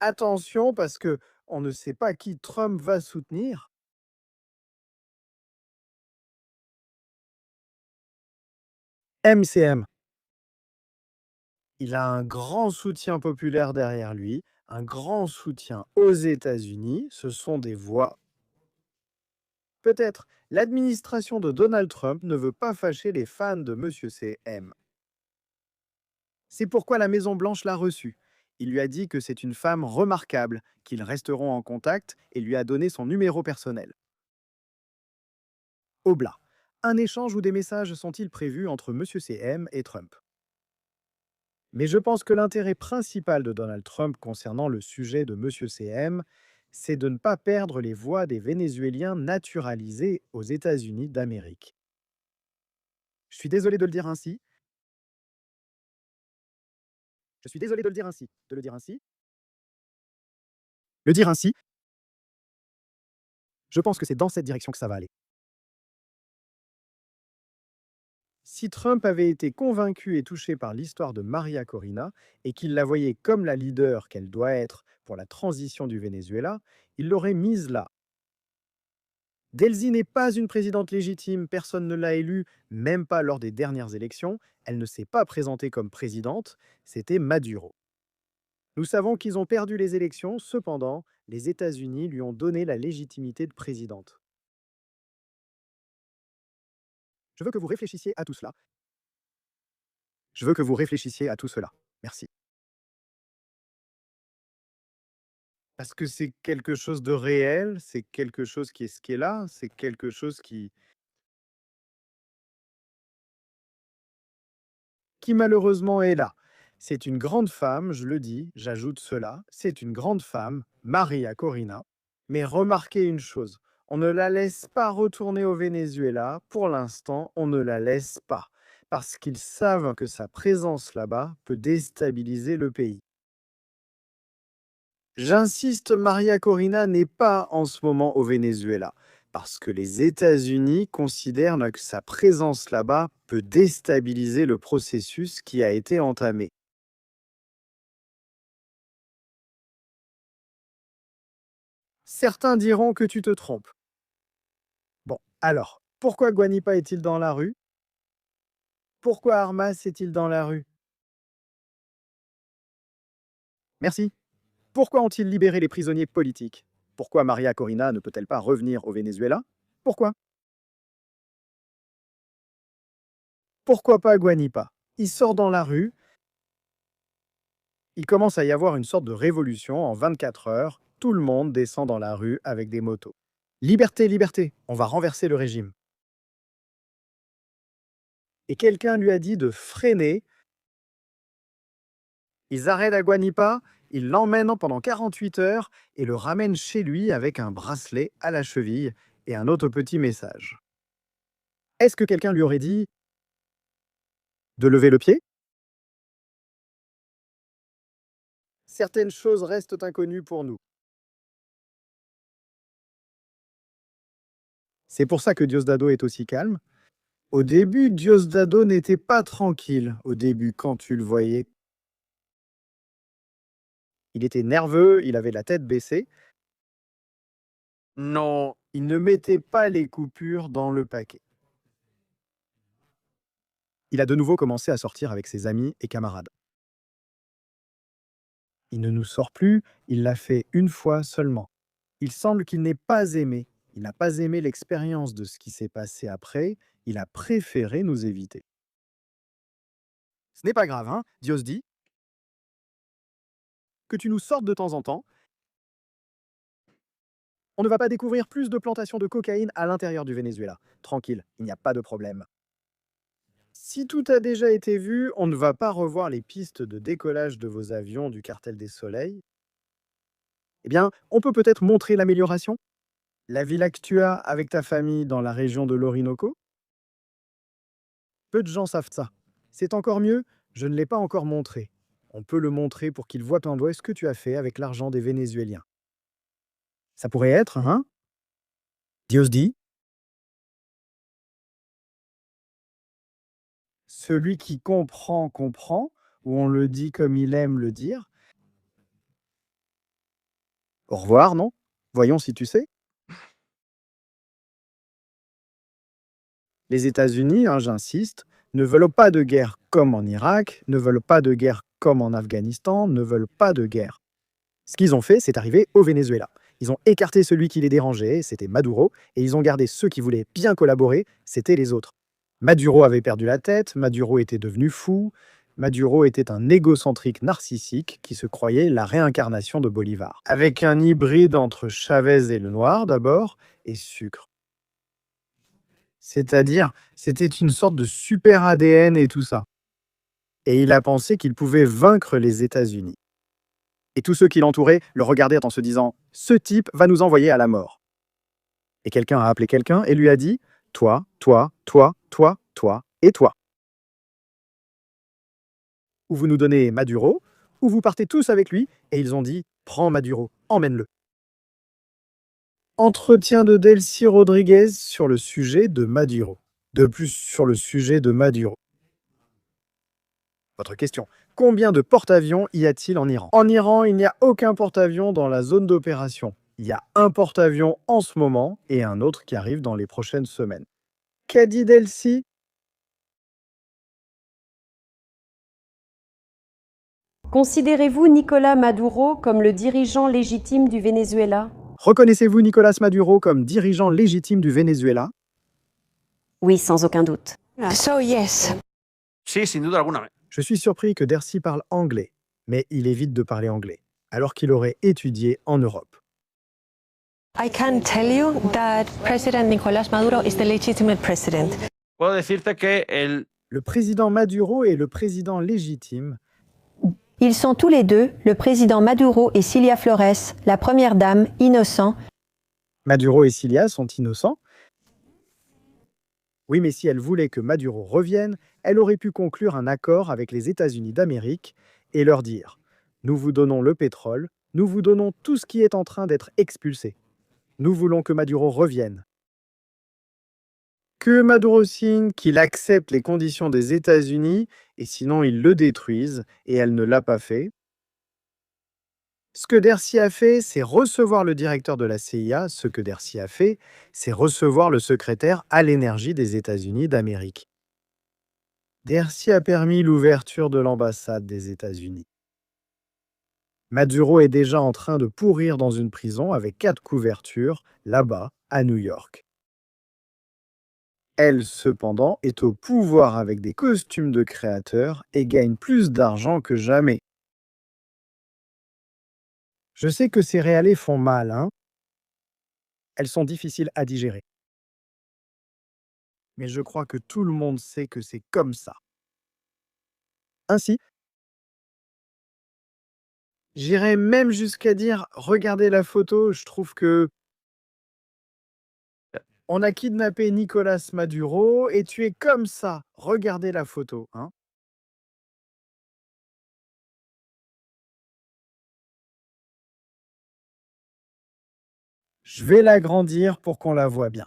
Attention parce que on ne sait pas qui Trump va soutenir. MCM. Il a un grand soutien populaire derrière lui, un grand soutien aux États-Unis. Ce sont des voix. Peut-être l'administration de Donald Trump ne veut pas fâcher les fans de Monsieur CM. C'est pourquoi la Maison-Blanche l'a reçu. Il lui a dit que c'est une femme remarquable, qu'ils resteront en contact et lui a donné son numéro personnel. Oblat. Un échange ou des messages sont-ils prévus entre Monsieur CM et Trump? Mais je pense que l'intérêt principal de Donald Trump concernant le sujet de Monsieur CM, c'est de ne pas perdre les voix des Vénézuéliens naturalisés aux États-Unis d'Amérique. Je suis désolé de le dire ainsi. Je suis désolé de le dire ainsi. De le dire ainsi. Le dire ainsi. Je pense que c'est dans cette direction que ça va aller. Si Trump avait été convaincu et touché par l'histoire de Maria Corina et qu'il la voyait comme la leader qu'elle doit être pour la transition du Venezuela, il l'aurait mise là. Delcy n'est pas une présidente légitime, personne ne l'a élue, même pas lors des dernières élections. Elle ne s'est pas présentée comme présidente, c'était Maduro. Nous savons qu'ils ont perdu les élections, cependant, les États-Unis lui ont donné la légitimité de présidente. Je veux que vous réfléchissiez à tout cela. Je veux que vous réfléchissiez à tout cela. Merci. Parce que c'est quelque chose de réel, c'est quelque chose qui est ce qui est là, c'est quelque chose qui malheureusement est là. C'est une grande femme, je le dis, j'ajoute cela, c'est une grande femme, Maria Corina. Mais remarquez une chose, on ne la laisse pas retourner au Venezuela, pour l'instant, on ne la laisse pas, parce qu'ils savent que sa présence là-bas peut déstabiliser le pays. J'insiste, Maria Corina n'est pas en ce moment au Venezuela, parce que les États-Unis considèrent que sa présence là-bas peut déstabiliser le processus qui a été entamé. Certains diront que tu te trompes. Bon, alors, pourquoi Guanipa est-il dans la rue? Pourquoi Armas est-il dans la rue? Merci. Pourquoi ont-ils libéré les prisonniers politiques? Pourquoi Maria Corina ne peut-elle pas revenir au Venezuela? Pourquoi? Pourquoi pas Guanipa? Il sort dans la rue. Il commence à y avoir une sorte de révolution en 24 heures. Tout le monde descend dans la rue avec des motos. Liberté, liberté, on va renverser le régime. Et quelqu'un lui a dit de freiner. Ils arrêtent à Guanipa, ils l'emmènent pendant 48 heures et le ramènent chez lui avec un bracelet à la cheville et un autre petit message. Est-ce que quelqu'un lui aurait dit de lever le pied? Certaines choses restent inconnues pour nous. C'est pour ça que Diosdado est aussi calme. Au début, Diosdado n'était pas tranquille. Au début, quand tu le voyais, il était nerveux, il avait la tête baissée. Non, il ne mettait pas les coupures dans le paquet. Il a de nouveau commencé à sortir avec ses amis et camarades. Il ne nous sort plus, il l'a fait une fois seulement. Il semble qu'il n'ait pas aimé. Il n'a pas aimé l'expérience de ce qui s'est passé après. Il a préféré nous éviter. Ce n'est pas grave, hein, Dios dit. Que tu nous sortes de temps en temps. On ne va pas découvrir plus de plantations de cocaïne à l'intérieur du Venezuela. Tranquille, il n'y a pas de problème. Si tout a déjà été vu, on ne va pas revoir les pistes de décollage de vos avions du cartel des soleils. Eh bien, on peut peut-être montrer l'amélioration? La villa que tu as avec ta famille dans la région de l'Orinoco? Peu de gens savent ça. C'est encore mieux, je ne l'ai pas encore montré. On peut le montrer pour qu'ils voient en doigt ce que tu as fait avec l'argent des Vénézuéliens. Ça pourrait être, hein? Dios dit. Celui qui comprend, comprend, ou on le dit comme il aime le dire. Au revoir, non? Voyons si tu sais. Les États-Unis, hein, j'insiste, ne veulent pas de guerre comme en Irak, ne veulent pas de guerre comme en Afghanistan, ne veulent pas de guerre. Ce qu'ils ont fait, c'est arriver au Venezuela. Ils ont écarté celui qui les dérangeait, c'était Maduro, et ils ont gardé ceux qui voulaient bien collaborer, c'était les autres. Maduro avait perdu la tête, Maduro était devenu fou, Maduro était un égocentrique narcissique qui se croyait la réincarnation de Bolivar. Avec un hybride entre Chavez et le noir d'abord, et sucre. C'est-à-dire, c'était une sorte de super ADN et tout ça. Et il a pensé qu'il pouvait vaincre les États-Unis. Et tous ceux qui l'entouraient le regardaient en se disant « Ce type va nous envoyer à la mort ». Et quelqu'un a appelé quelqu'un et lui a dit « Toi, toi, toi, toi, toi et toi ». Ou vous nous donnez Maduro, ou vous partez tous avec lui, et ils ont dit « Prends Maduro, emmène-le ». Entretien de Delcy Rodriguez sur le sujet de Maduro. De plus sur le sujet de Maduro. Votre question. Combien de porte-avions y a-t-il en Iran? En Iran, il n'y a aucun porte-avions dans la zone d'opération. Il y a un porte-avions en ce moment et un autre qui arrive dans les prochaines semaines. Qu'a dit Delcy? Considérez-vous Nicolás Maduro comme le dirigeant légitime du Venezuela? Reconnaissez-vous Nicolás Maduro comme dirigeant légitime du Venezuela? Oui, sans aucun doute. So, yes. Sí, sin duda alguna. Je suis surpris que Delcy parle anglais, mais il évite de parler anglais, alors qu'il aurait étudié en Europe. I can tell you that President Nicolás Maduro is the legitimate president. Puedo decirte que Le président Maduro est le président légitime. Ils sont tous les deux, le président Maduro et Cilia Flores, la première dame, innocents. Maduro et Cilia sont innocents. Oui, mais si elle voulait que Maduro revienne, elle aurait pu conclure un accord avec les États-Unis d'Amérique et leur dire « Nous vous donnons le pétrole, nous vous donnons tout ce qui est en train d'être expulsé. Nous voulons que Maduro revienne. » Que Maduro signe qu'il accepte les conditions des États-Unis et sinon ils le détruisent, et elle ne l'a pas fait. Ce que Delcy a fait, c'est recevoir le directeur de la CIA. Ce que Delcy a fait, c'est recevoir le secrétaire à l'énergie des États-Unis d'Amérique. Delcy a permis l'ouverture de l'ambassade des États-Unis. Maduro est déjà en train de pourrir dans une prison avec 4 couvertures, là-bas, à New York. Elle, cependant, est au pouvoir avec des costumes de créateurs et gagne plus d'argent que jamais. Je sais que ces réalités font mal, hein? Elles sont difficiles à digérer. Mais je crois que tout le monde sait que c'est comme ça. Ainsi, j'irais même jusqu'à dire, regardez la photo, je trouve que on a kidnappé Nicolás Maduro et tu es comme ça. Regardez la photo, hein? Je vais l'agrandir pour qu'on la voit bien.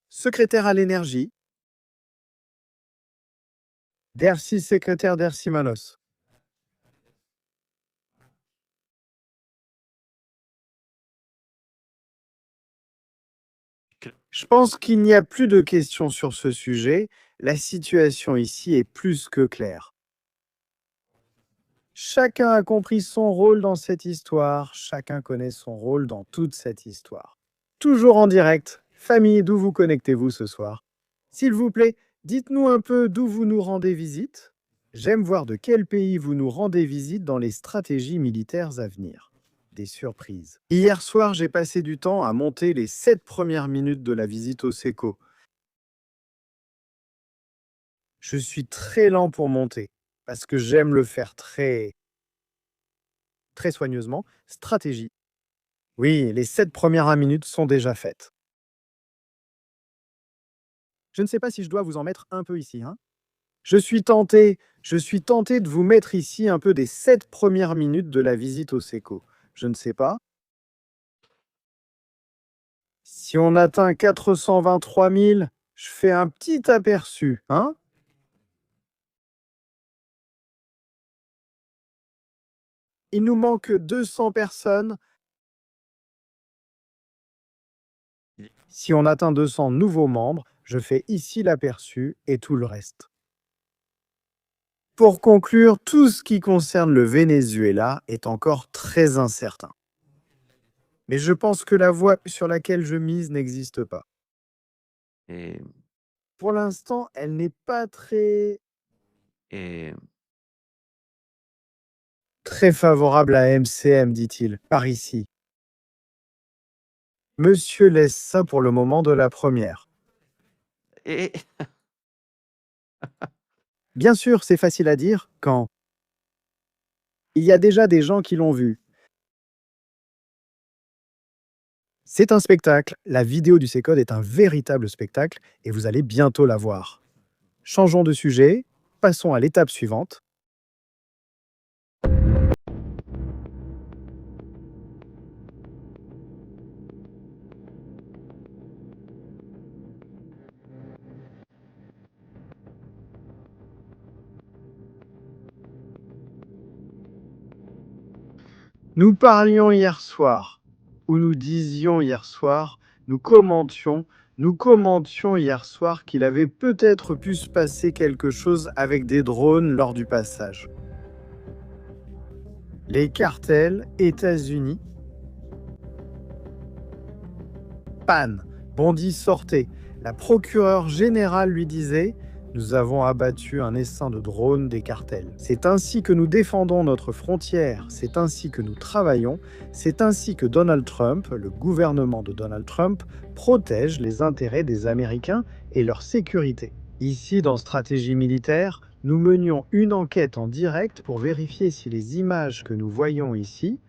Secrétaire à l'énergie. Delcy, secrétaire Delcy Manos. Je pense qu'il n'y a plus de questions sur ce sujet. La situation ici est plus que claire. Chacun a compris son rôle dans cette histoire. Chacun connaît son rôle dans toute cette histoire. Toujours en direct. Famille, d'où vous connectez-vous ce soir? S'il vous plaît, dites-nous un peu d'où vous nous rendez visite. J'aime voir de quel pays vous nous rendez visite dans les stratégies militaires à venir. Des surprises. Hier soir, j'ai passé du temps à monter les 7 premières minutes de la visite au SECO. Je suis très lent pour monter, parce que j'aime le faire très soigneusement. Stratégie. Oui, les 7 premières minutes sont déjà faites. Je ne sais pas si je dois vous en mettre un peu ici, hein? Je suis tenté de vous mettre ici un peu des 7 premières minutes de la visite au SECO. Je ne sais pas. Si on atteint 423 000, je fais un petit aperçu, hein? Il nous manque 200 personnes. Si on atteint 200 nouveaux membres, je fais ici l'aperçu et tout le reste. Pour conclure, tout ce qui concerne le Venezuela est encore très incertain. Mais je pense que la voie sur laquelle je mise n'existe pas. Pour l'instant, elle n'est pas très favorable à MCM, dit-il, par ici. Monsieur laisse ça pour le moment de la première. Bien sûr, c'est facile à dire quand il y a déjà des gens qui l'ont vu. C'est un spectacle, la vidéo du C-Code est un véritable spectacle et vous allez bientôt la voir. Changeons de sujet, passons à l'étape suivante. Nous parlions hier soir, ou nous disions hier soir, nous commentions hier soir qu'il avait peut-être pu se passer quelque chose avec des drones lors du passage. Les cartels, États-Unis. Panne, Bondy sortait. La procureure générale lui disait « Nous avons abattu un essaim de drones des cartels. C'est ainsi que nous défendons notre frontière, c'est ainsi que nous travaillons, c'est ainsi que Donald Trump, le gouvernement de Donald Trump, protège les intérêts des Américains et leur sécurité. » Ici, dans Stratégie militaire, nous menions une enquête en direct pour vérifier si les images que nous voyons ici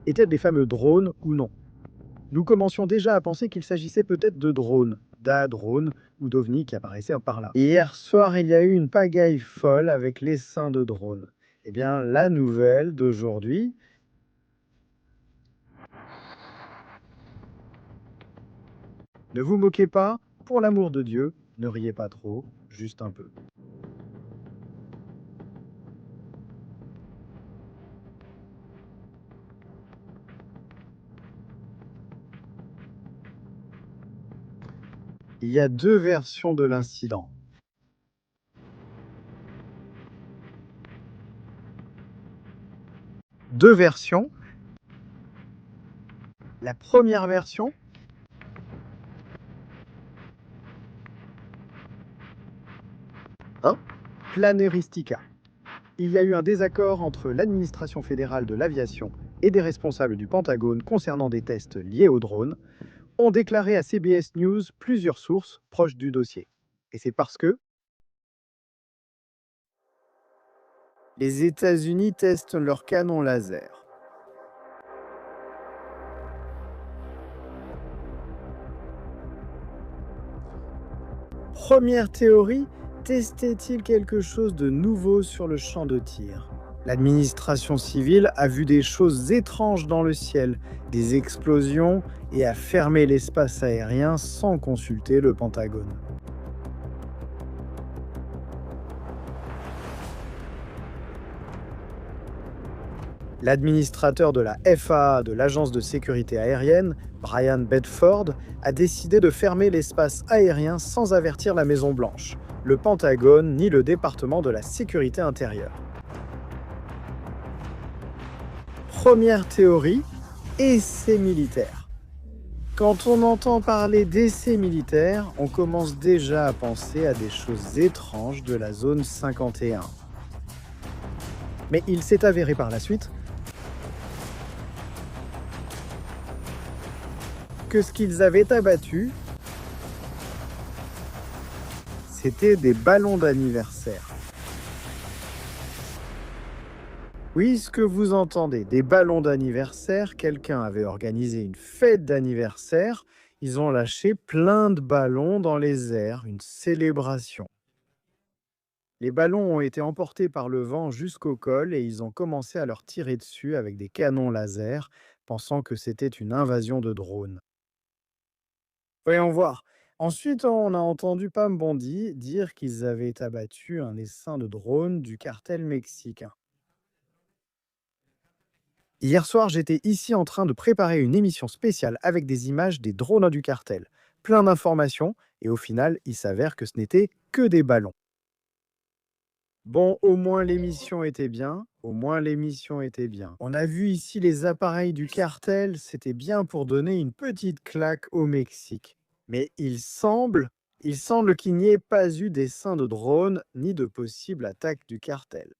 étaient des fameux drones ou non. Nous commencions déjà à penser qu'il s'agissait peut-être de drones, d'A-drones ou d'OVNI qui apparaissaient par là. Et hier soir, il y a eu une pagaille folle avec l'essaim de drones. Eh bien, la nouvelle d'aujourd'hui... Ne vous moquez pas, pour l'amour de Dieu, ne riez pas trop, juste un peu. Il y a deux versions de l'incident. Deux versions. La première version, Planeuristica. Il y a eu un désaccord entre l'administration fédérale de l'aviation et des responsables du Pentagone concernant des tests liés aux drones, ont déclaré à CBS News plusieurs sources proches du dossier. Et c'est parce que les États-Unis testent leurs canons laser. Première théorie, testait-il quelque chose de nouveau sur le champ de tir? L'administration civile a vu des choses étranges dans le ciel, des explosions, et a fermé l'espace aérien sans consulter le Pentagone. L'administrateur de la FAA, de l'Agence de sécurité aérienne, Brian Bedford, a décidé de fermer l'espace aérien sans avertir la Maison-Blanche, le Pentagone ni le département de la sécurité intérieure. Première théorie, essai militaire. Quand on entend parler d'essai militaire, on commence déjà à penser à des choses étranges de la zone 51. Mais il s'est avéré par la suite que ce qu'ils avaient abattu, c'était des ballons d'anniversaire. Oui, ce que vous entendez, des ballons d'anniversaire, quelqu'un avait organisé une fête d'anniversaire, ils ont lâché plein de ballons dans les airs, une célébration. Les ballons ont été emportés par le vent jusqu'au col et ils ont commencé à leur tirer dessus avec des canons laser, pensant que c'était une invasion de drones. Voyons voir. Ensuite, on a entendu Pam Bondi dire qu'ils avaient abattu un essaim de drone du cartel mexicain. Hier soir, j'étais ici en train de préparer une émission spéciale avec des images des drones du cartel. Plein d'informations, et au final, il s'avère que ce n'était que des ballons. Bon, au moins l'émission était bien. Au moins l'émission était bien. On a vu ici les appareils du cartel, c'était bien pour donner une petite claque au Mexique. Mais il semble qu'il n'y ait pas eu d'essaim de drones ni de possible attaque du cartel.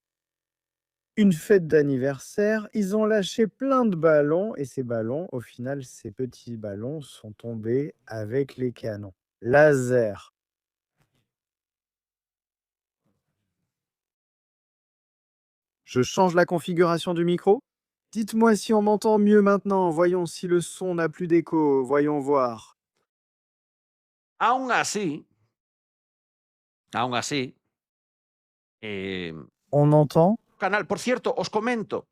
Une fête d'anniversaire, ils ont lâché plein de ballons et ces ballons, au final, ces petits ballons sont tombés avec les canons. Laser. Je change la configuration du micro. Dites-moi si on m'entend mieux maintenant. Voyons si le son n'a plus d'écho. Voyons voir. Aún así, On entend. canal, por cierto, os comento,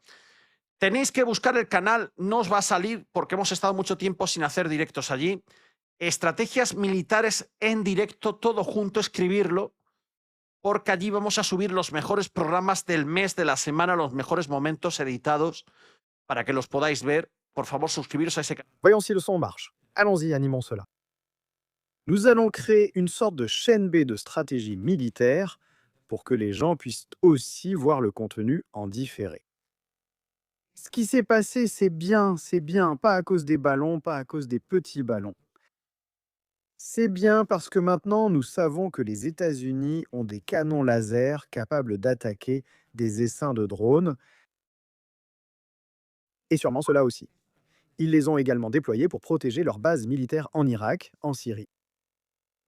tenéis que buscar el canal, no os va a salir porque hemos estado mucho tiempo sin hacer directos allí. Estrategias militares en directo, todo junto, escribirlo, porque allí vamos a subir los mejores programas del mes, de la semana, los mejores momentos editados para que los podáis ver. Por favor, suscribiros a ese canal. Voyons si le son marche. Allons-y, animons cela. Nous allons créer une sorte de chaîne B de stratégie militaire pour que les gens puissent aussi voir le contenu en différé. Ce qui s'est passé, c'est bien, pas à cause des ballons, pas à cause des petits ballons. C'est bien parce que maintenant, nous savons que les États-Unis ont des canons laser capables d'attaquer des essaims de drones. Et sûrement cela aussi. Ils les ont également déployés pour protéger leurs bases militaires en Irak, en Syrie.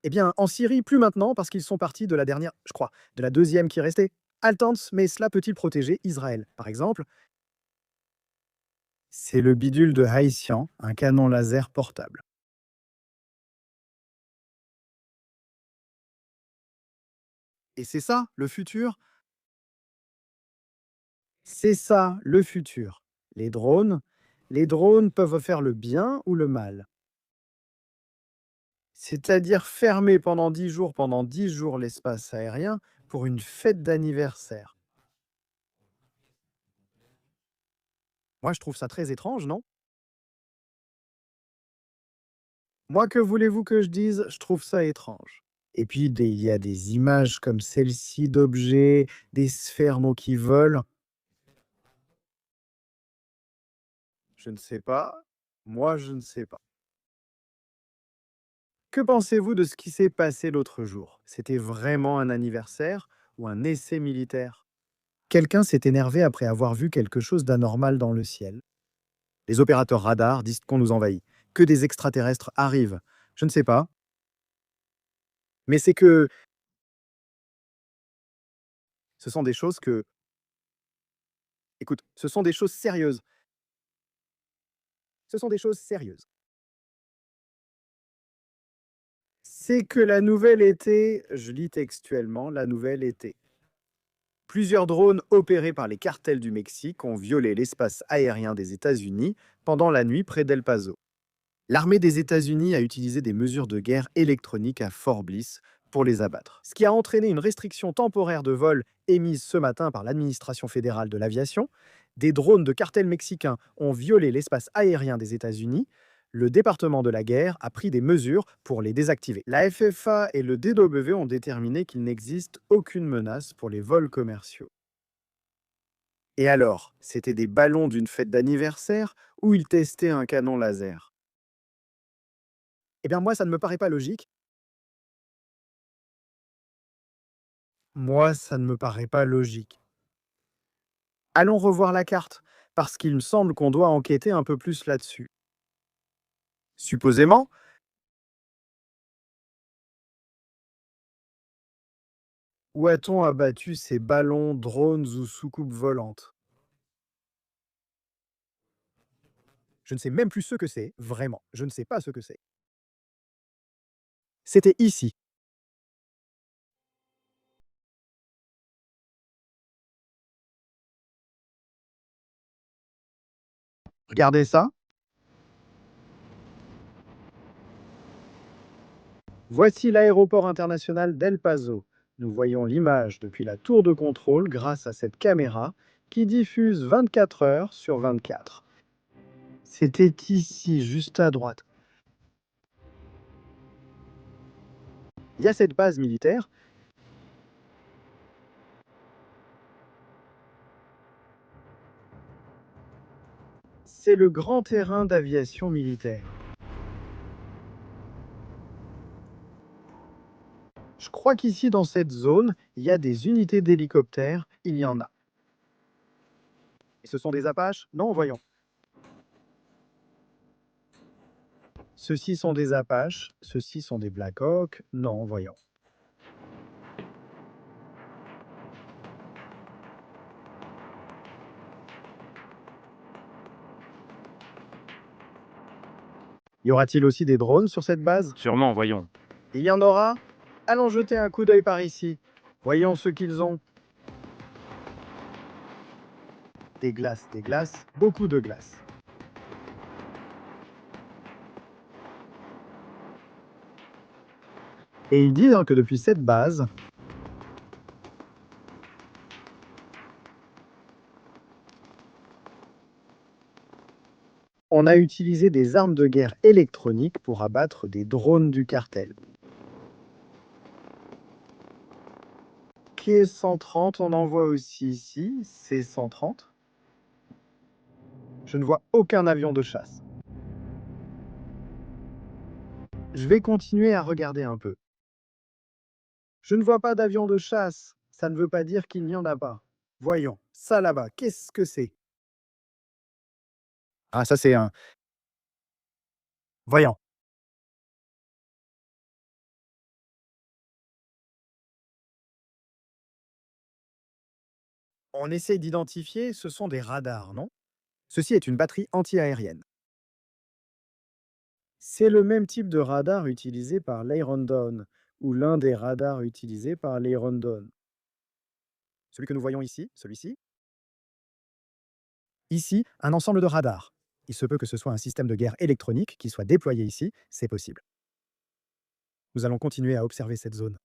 Eh bien, en Syrie, plus maintenant, parce qu'ils sont partis de la dernière, je crois, de la deuxième qui restait. Haletante, mais cela peut-il protéger Israël, par exemple? C'est le bidule de Haïtian, un canon laser portable. Et c'est ça, le futur? C'est ça, le futur. Les drones peuvent faire le bien ou le mal. C'est-à-dire fermer pendant 10 jours l'espace aérien pour une fête d'anniversaire. Moi, je trouve ça très étrange, non? Moi, que voulez-vous que je dise? Je trouve ça étrange. Et puis, il y a des images comme celle-ci d'objets, des sphères non qui volent. Je ne sais pas. Moi, je ne sais pas. Que pensez-vous de ce qui s'est passé l'autre jour? C'était vraiment un anniversaire ou un essai militaire? Quelqu'un s'est énervé après avoir vu quelque chose d'anormal dans le ciel. Les opérateurs radars disent qu'on nous envahit, que des extraterrestres arrivent. Je ne sais pas. Mais c'est que ce sont des choses que... Écoute, ce sont des choses sérieuses. Ce sont des choses sérieuses. C'est que la nouvelle était, je lis textuellement, la nouvelle était. Plusieurs drones opérés par les cartels du Mexique ont violé l'espace aérien des États-Unis pendant la nuit près d'El Paso. L'armée des États-Unis a utilisé des mesures de guerre électroniques à Fort Bliss pour les abattre, ce qui a entraîné une restriction temporaire de vol émise ce matin par l'administration fédérale de l'aviation. Des drones de cartels mexicains ont violé l'espace aérien des États-Unis. Le département de la guerre a pris des mesures pour les désactiver. La FFA et le DW ont déterminé qu'il n'existe aucune menace pour les vols commerciaux. Et alors, c'était des ballons d'une fête d'anniversaire ou ils testaient un canon laser? Eh bien moi, ça ne me paraît pas logique. Moi, ça ne me paraît pas logique. Allons revoir la carte, parce qu'il me semble qu'on doit enquêter un peu plus là-dessus. Supposément, où a-t-on abattu ces ballons, drones ou soucoupes volantes? Je ne sais même plus ce que c'est, vraiment. Je ne sais pas ce que c'est. C'était ici. Regardez ça. Voici l'aéroport international d'El Paso. Nous voyons l'image depuis la tour de contrôle grâce à cette caméra qui diffuse 24 heures sur 24. C'était ici, juste à droite. Il y a cette base militaire. C'est le grand terrain d'aviation militaire. Je crois qu'ici, dans cette zone, il y a des unités d'hélicoptères. Il y en a. Et ce sont des Apaches? Non, voyons. Ceux-ci sont des Apaches. Ceux-ci sont des Black Hawk. Non, voyons. Y aura-t-il aussi des drones sur cette base? Sûrement, voyons. Il y en aura? Allons jeter un coup d'œil par ici. Voyons ce qu'ils ont. Des glaces, beaucoup de glace. Et ils disent que depuis cette base, on a utilisé des armes de guerre électroniques pour abattre des drones du cartel. K-130, on en voit aussi ici, C-130. Je ne vois aucun avion de chasse. Je vais continuer à regarder un peu. Je ne vois pas d'avion de chasse. Ça ne veut pas dire qu'il n'y en a pas. Voyons, ça là-bas, qu'est-ce que c'est? Ah, ça c'est un... Voyons. On essaie d'identifier, ce sont des radars, non? Ceci est une batterie anti-aérienne. C'est le même type de radar utilisé par l'Iron Dome, ou l'un des radars utilisés par l'Iron Dome. Celui que nous voyons ici, celui-ci. Ici, un ensemble de radars. Il se peut que ce soit un système de guerre électronique qui soit déployé ici, c'est possible. Nous allons continuer à observer cette zone.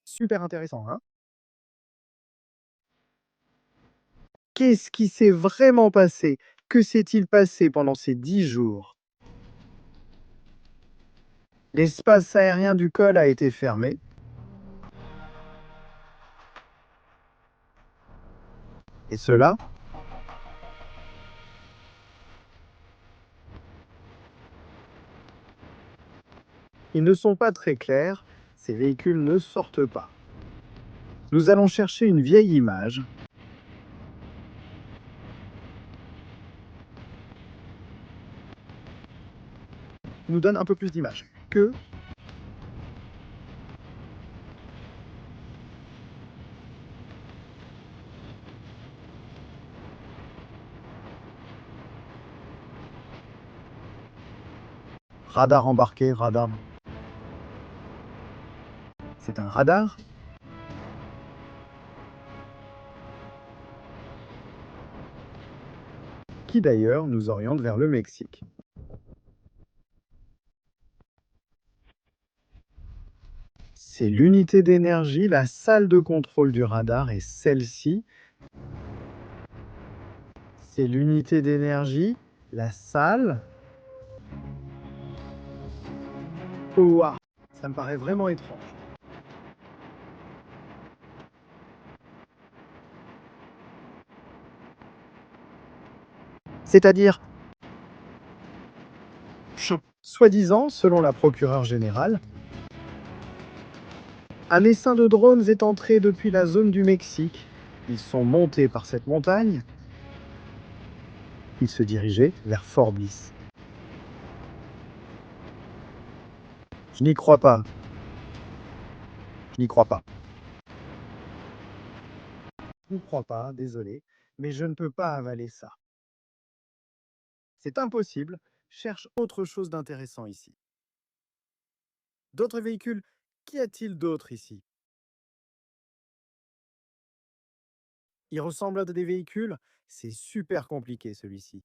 Super intéressant, hein? Qu'est-ce qui s'est vraiment passé? Que s'est-il passé pendant ces 10 jours? L'espace aérien du col a été fermé. Et cela? Ils ne sont pas très clairs. Ces véhicules ne sortent pas. Nous allons chercher une vieille image. Nous donne un peu plus d'images. Que radar embarqué, radar. C'est un radar? Qui d'ailleurs nous oriente vers le Mexique. C'est l'unité d'énergie, la salle de contrôle du radar est celle-ci. C'est l'unité d'énergie, la salle. Ouah, ça me paraît vraiment étrange. C'est-à-dire, soi-disant, selon la procureure générale, un essaim de drones est entré depuis la zone du Mexique. Ils sont montés par cette montagne. Ils se dirigeaient vers Fort Bliss. Je n'y crois pas. Je n'y crois pas. Je n'y crois pas, désolé, mais je ne peux pas avaler ça. C'est impossible. Cherche autre chose d'intéressant ici. D'autres véhicules? Qu'y a-t-il d'autre ici? Il ressemble à des véhicules? C'est super compliqué celui-ci.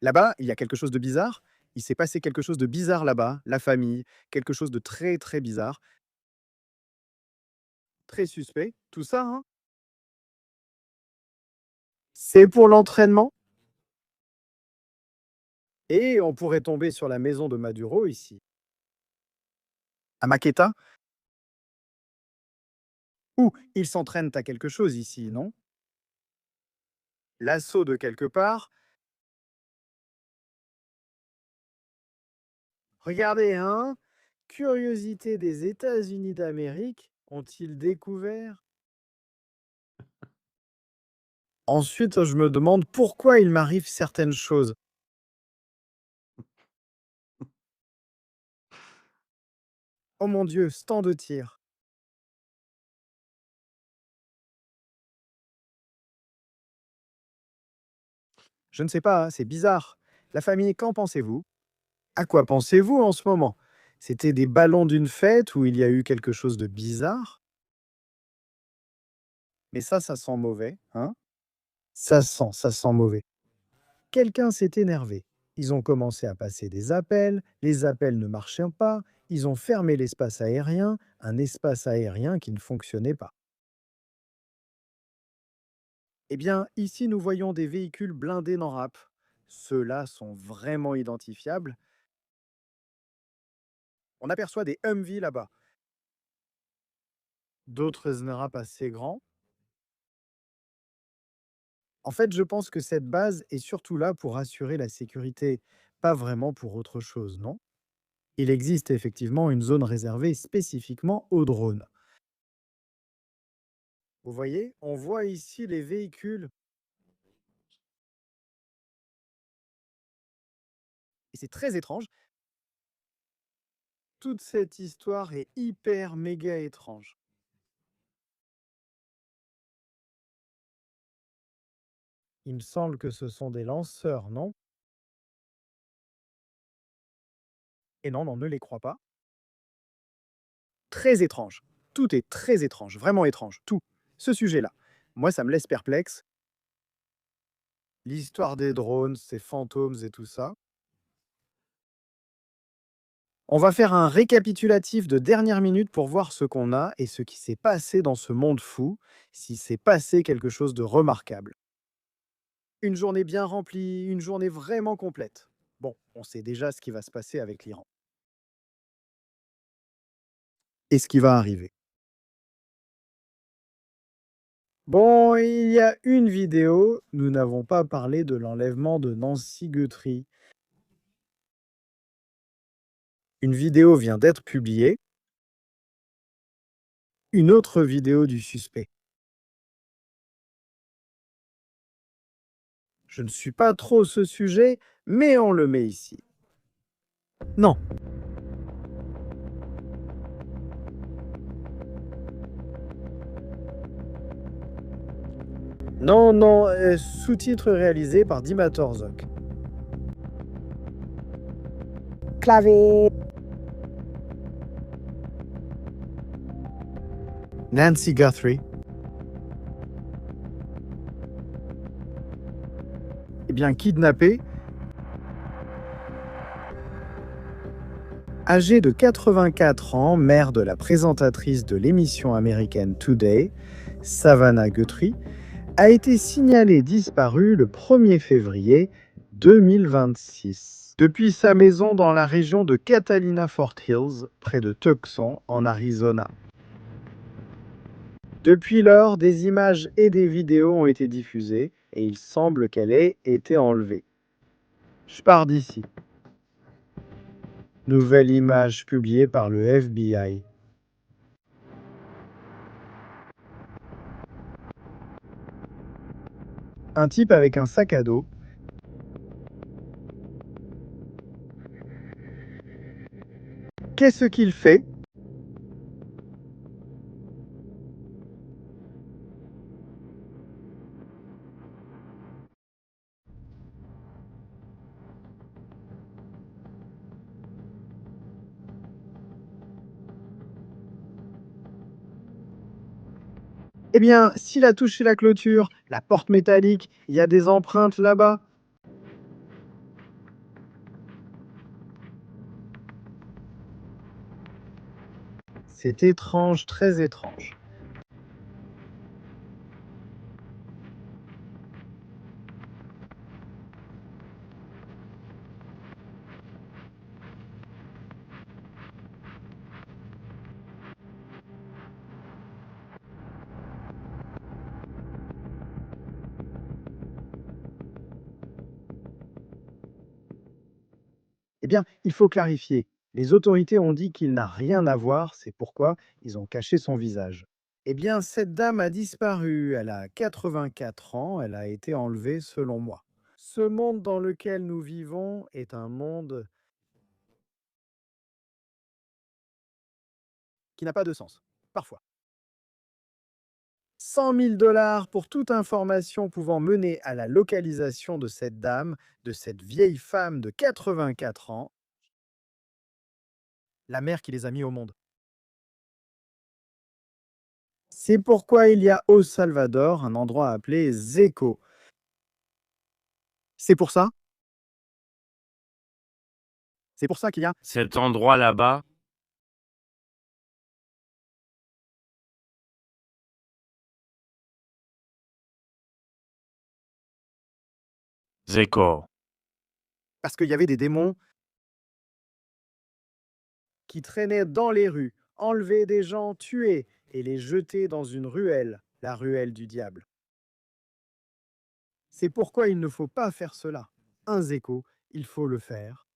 Là-bas, il y a quelque chose de bizarre. Il s'est passé quelque chose de bizarre là-bas, la famille, quelque chose de très, très bizarre. Très suspect, tout ça, hein. C'est pour l'entraînement. Et on pourrait tomber sur la maison de Maduro ici. À Maqueta. Ou ils s'entraînent à quelque chose ici, non? L'assaut de quelque part. Regardez, hein? Curiosité des États-Unis d'Amérique, ont-ils découvert? Ensuite, je me demande pourquoi il m'arrive certaines choses. Oh mon Dieu, stand de tir. Je ne sais pas, hein, c'est bizarre. La famille, qu'en pensez-vous? À quoi pensez-vous en ce moment? C'était des ballons d'une fête où il y a eu quelque chose de bizarre? Mais ça sent mauvais, hein? Ça sent mauvais. Quelqu'un s'est énervé. Ils ont commencé à passer des appels, les appels ne marchaient pas, ils ont fermé l'espace aérien, un espace aérien qui ne fonctionnait pas. Eh bien, ici, nous voyons des véhicules blindés NORAP. Ceux-là sont vraiment identifiables. On aperçoit des Humvee là-bas. D'autres NORAP assez grands. En fait, je pense que cette base est surtout là pour assurer la sécurité, pas vraiment pour autre chose, non? Il existe effectivement une zone réservée spécifiquement aux drones. Vous voyez, on voit ici les véhicules. Et c'est très étrange. Toute cette histoire est hyper méga étrange. Il me semble que ce sont des lanceurs, non? Et non, non, ne les crois pas. Très étrange. Tout est très étrange, vraiment étrange, tout. Ce sujet-là. Moi, ça me laisse perplexe. L'histoire des drones, ces fantômes et tout ça. On va faire un récapitulatif de dernière minute pour voir ce qu'on a et ce qui s'est passé dans ce monde fou, s'il s'est passé quelque chose de remarquable. Une journée bien remplie, une journée vraiment complète. Bon, on sait déjà ce qui va se passer avec l'Iran. Et ce qui va arriver. Bon, il y a une vidéo, nous n'avons pas parlé de l'enlèvement de Nancy Guthrie. Une vidéo vient d'être publiée. Une autre vidéo du suspect. Je ne suis pas trop ce sujet, mais on le met ici. Non. Non, non, sous-titres réalisés par Dima Torzok. Clavier. Nancy Guthrie. Eh bien, kidnappée. Âgée de 84 ans, mère de la présentatrice de l'émission américaine Today, Savannah Guthrie, a été signalée disparue le 1er février 2026 depuis sa maison dans la région de Catalina-Fort Hills, près de Tucson, en Arizona. Depuis lors, des images et des vidéos ont été diffusées et il semble qu'elle ait été enlevée. Je pars d'ici. Nouvelle image publiée par le FBI. Un type avec un sac à dos. Qu'est-ce qu'il fait? Eh bien, s'il a touché la clôture, la porte métallique, il y a des empreintes là-bas. C'est étrange, très étrange. Eh bien, il faut clarifier. Les autorités ont dit qu'il n'a rien à voir, c'est pourquoi ils ont caché son visage. Eh bien, cette dame a disparu, elle a 84 ans, elle a été enlevée selon moi. Ce monde dans lequel nous vivons est un monde qui n'a pas de sens, parfois. 100 000 $ pour toute information pouvant mener à la localisation de cette dame, de cette vieille femme de 84 ans, la mère qui les a mis au monde. C'est pourquoi il y a au Salvador un endroit appelé Zeco. C'est pour ça qu'il y a Cet endroit là-bas, Zeko. parce qu'il y avait des démons qui traînaient dans les rues, enlevaient des gens, tuaient et les jetaient dans une ruelle, la ruelle du diable. C'est pourquoi il ne faut pas faire cela. Un Zeko, il faut le faire.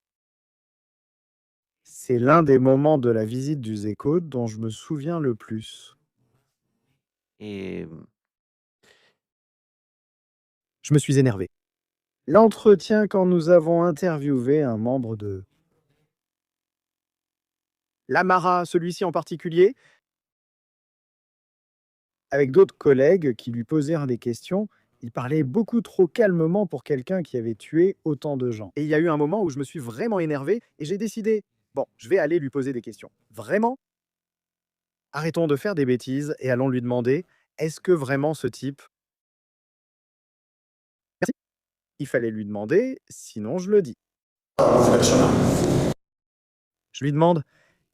C'est l'un des moments de la visite du Zeko dont je me souviens le plus. Et Je me suis énervé. L'entretien quand nous avons interviewé un membre de l'Amara, celui-ci en particulier, avec d'autres collègues qui lui posèrent des questions, il parlait beaucoup trop calmement pour quelqu'un qui avait tué autant de gens. Et il y a eu un moment où je me suis vraiment énervé et j'ai décidé, bon, je vais aller lui poser des questions. Vraiment? Arrêtons de faire des bêtises et allons lui demander, est-ce que vraiment ce type... Merci. Il fallait lui demander, sinon je le dis. Je lui demande,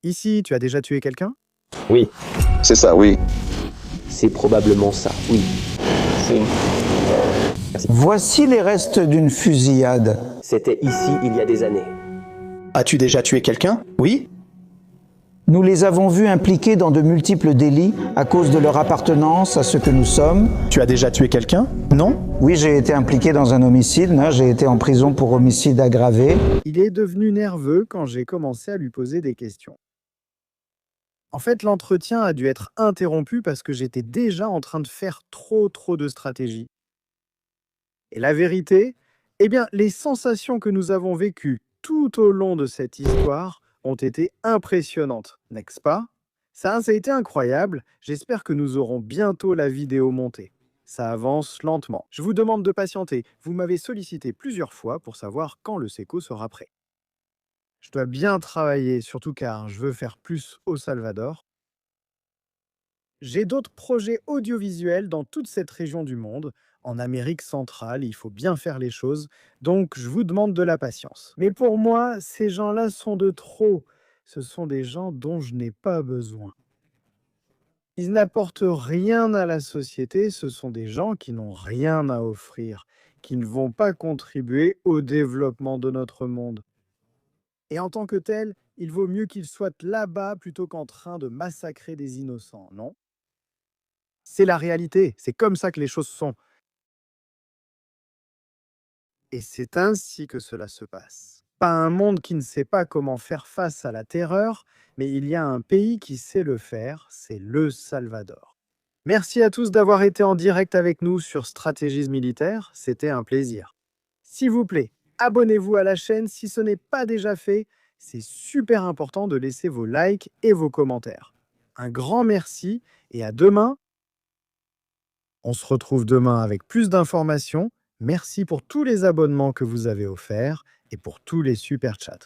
ici, tu as déjà tué quelqu'un? Oui, C'est ça, oui. c'est probablement ça, oui. Voici les restes d'une fusillade. C'était ici il y a des années. As-tu déjà tué quelqu'un? Oui. Nous les avons vus impliqués dans de multiples délits à cause de leur appartenance à ce que nous sommes. Tu as déjà tué quelqu'un? Non. Oui, j'ai été impliqué dans un homicide, j'ai été en prison pour homicide aggravé. Il est devenu nerveux quand j'ai commencé à lui poser des questions. En fait, l'entretien a dû être interrompu parce que j'étais déjà en train de faire trop de stratégie. Et la vérité, eh bien, les sensations que nous avons vécues tout au long de cette histoire ont été impressionnantes, n'est-ce pas? Ça a été incroyable. J'espère que nous aurons bientôt la vidéo montée. Ça avance lentement. Je vous demande de patienter. Vous m'avez sollicité plusieurs fois pour savoir quand le Seco sera prêt. Je dois bien travailler, surtout car je veux faire plus au Salvador. J'ai d'autres projets audiovisuels dans toute cette région du monde. En Amérique centrale, il faut bien faire les choses, donc je vous demande de la patience. Mais pour moi, ces gens-là sont de trop. Ce sont des gens dont je n'ai pas besoin. Ils n'apportent rien à la société, ce sont des gens qui n'ont rien à offrir, qui ne vont pas contribuer au développement de notre monde. Et en tant que tels, il vaut mieux qu'ils soient là-bas plutôt qu'en train de massacrer des innocents, non? C'est la réalité, c'est comme ça que les choses sont. Et c'est ainsi que cela se passe. Pas un monde qui ne sait pas comment faire face à la terreur, mais il y a un pays qui sait le faire, c'est le Salvador. Merci à tous d'avoir été en direct avec nous sur Stratégies Militaires, c'était un plaisir. S'il vous plaît, abonnez-vous à la chaîne si ce n'est pas déjà fait, c'est super important de laisser vos likes et vos commentaires. Un grand merci et à demain. On se retrouve demain avec plus d'informations. Merci pour tous les abonnements que vous avez offerts et pour tous les super chats.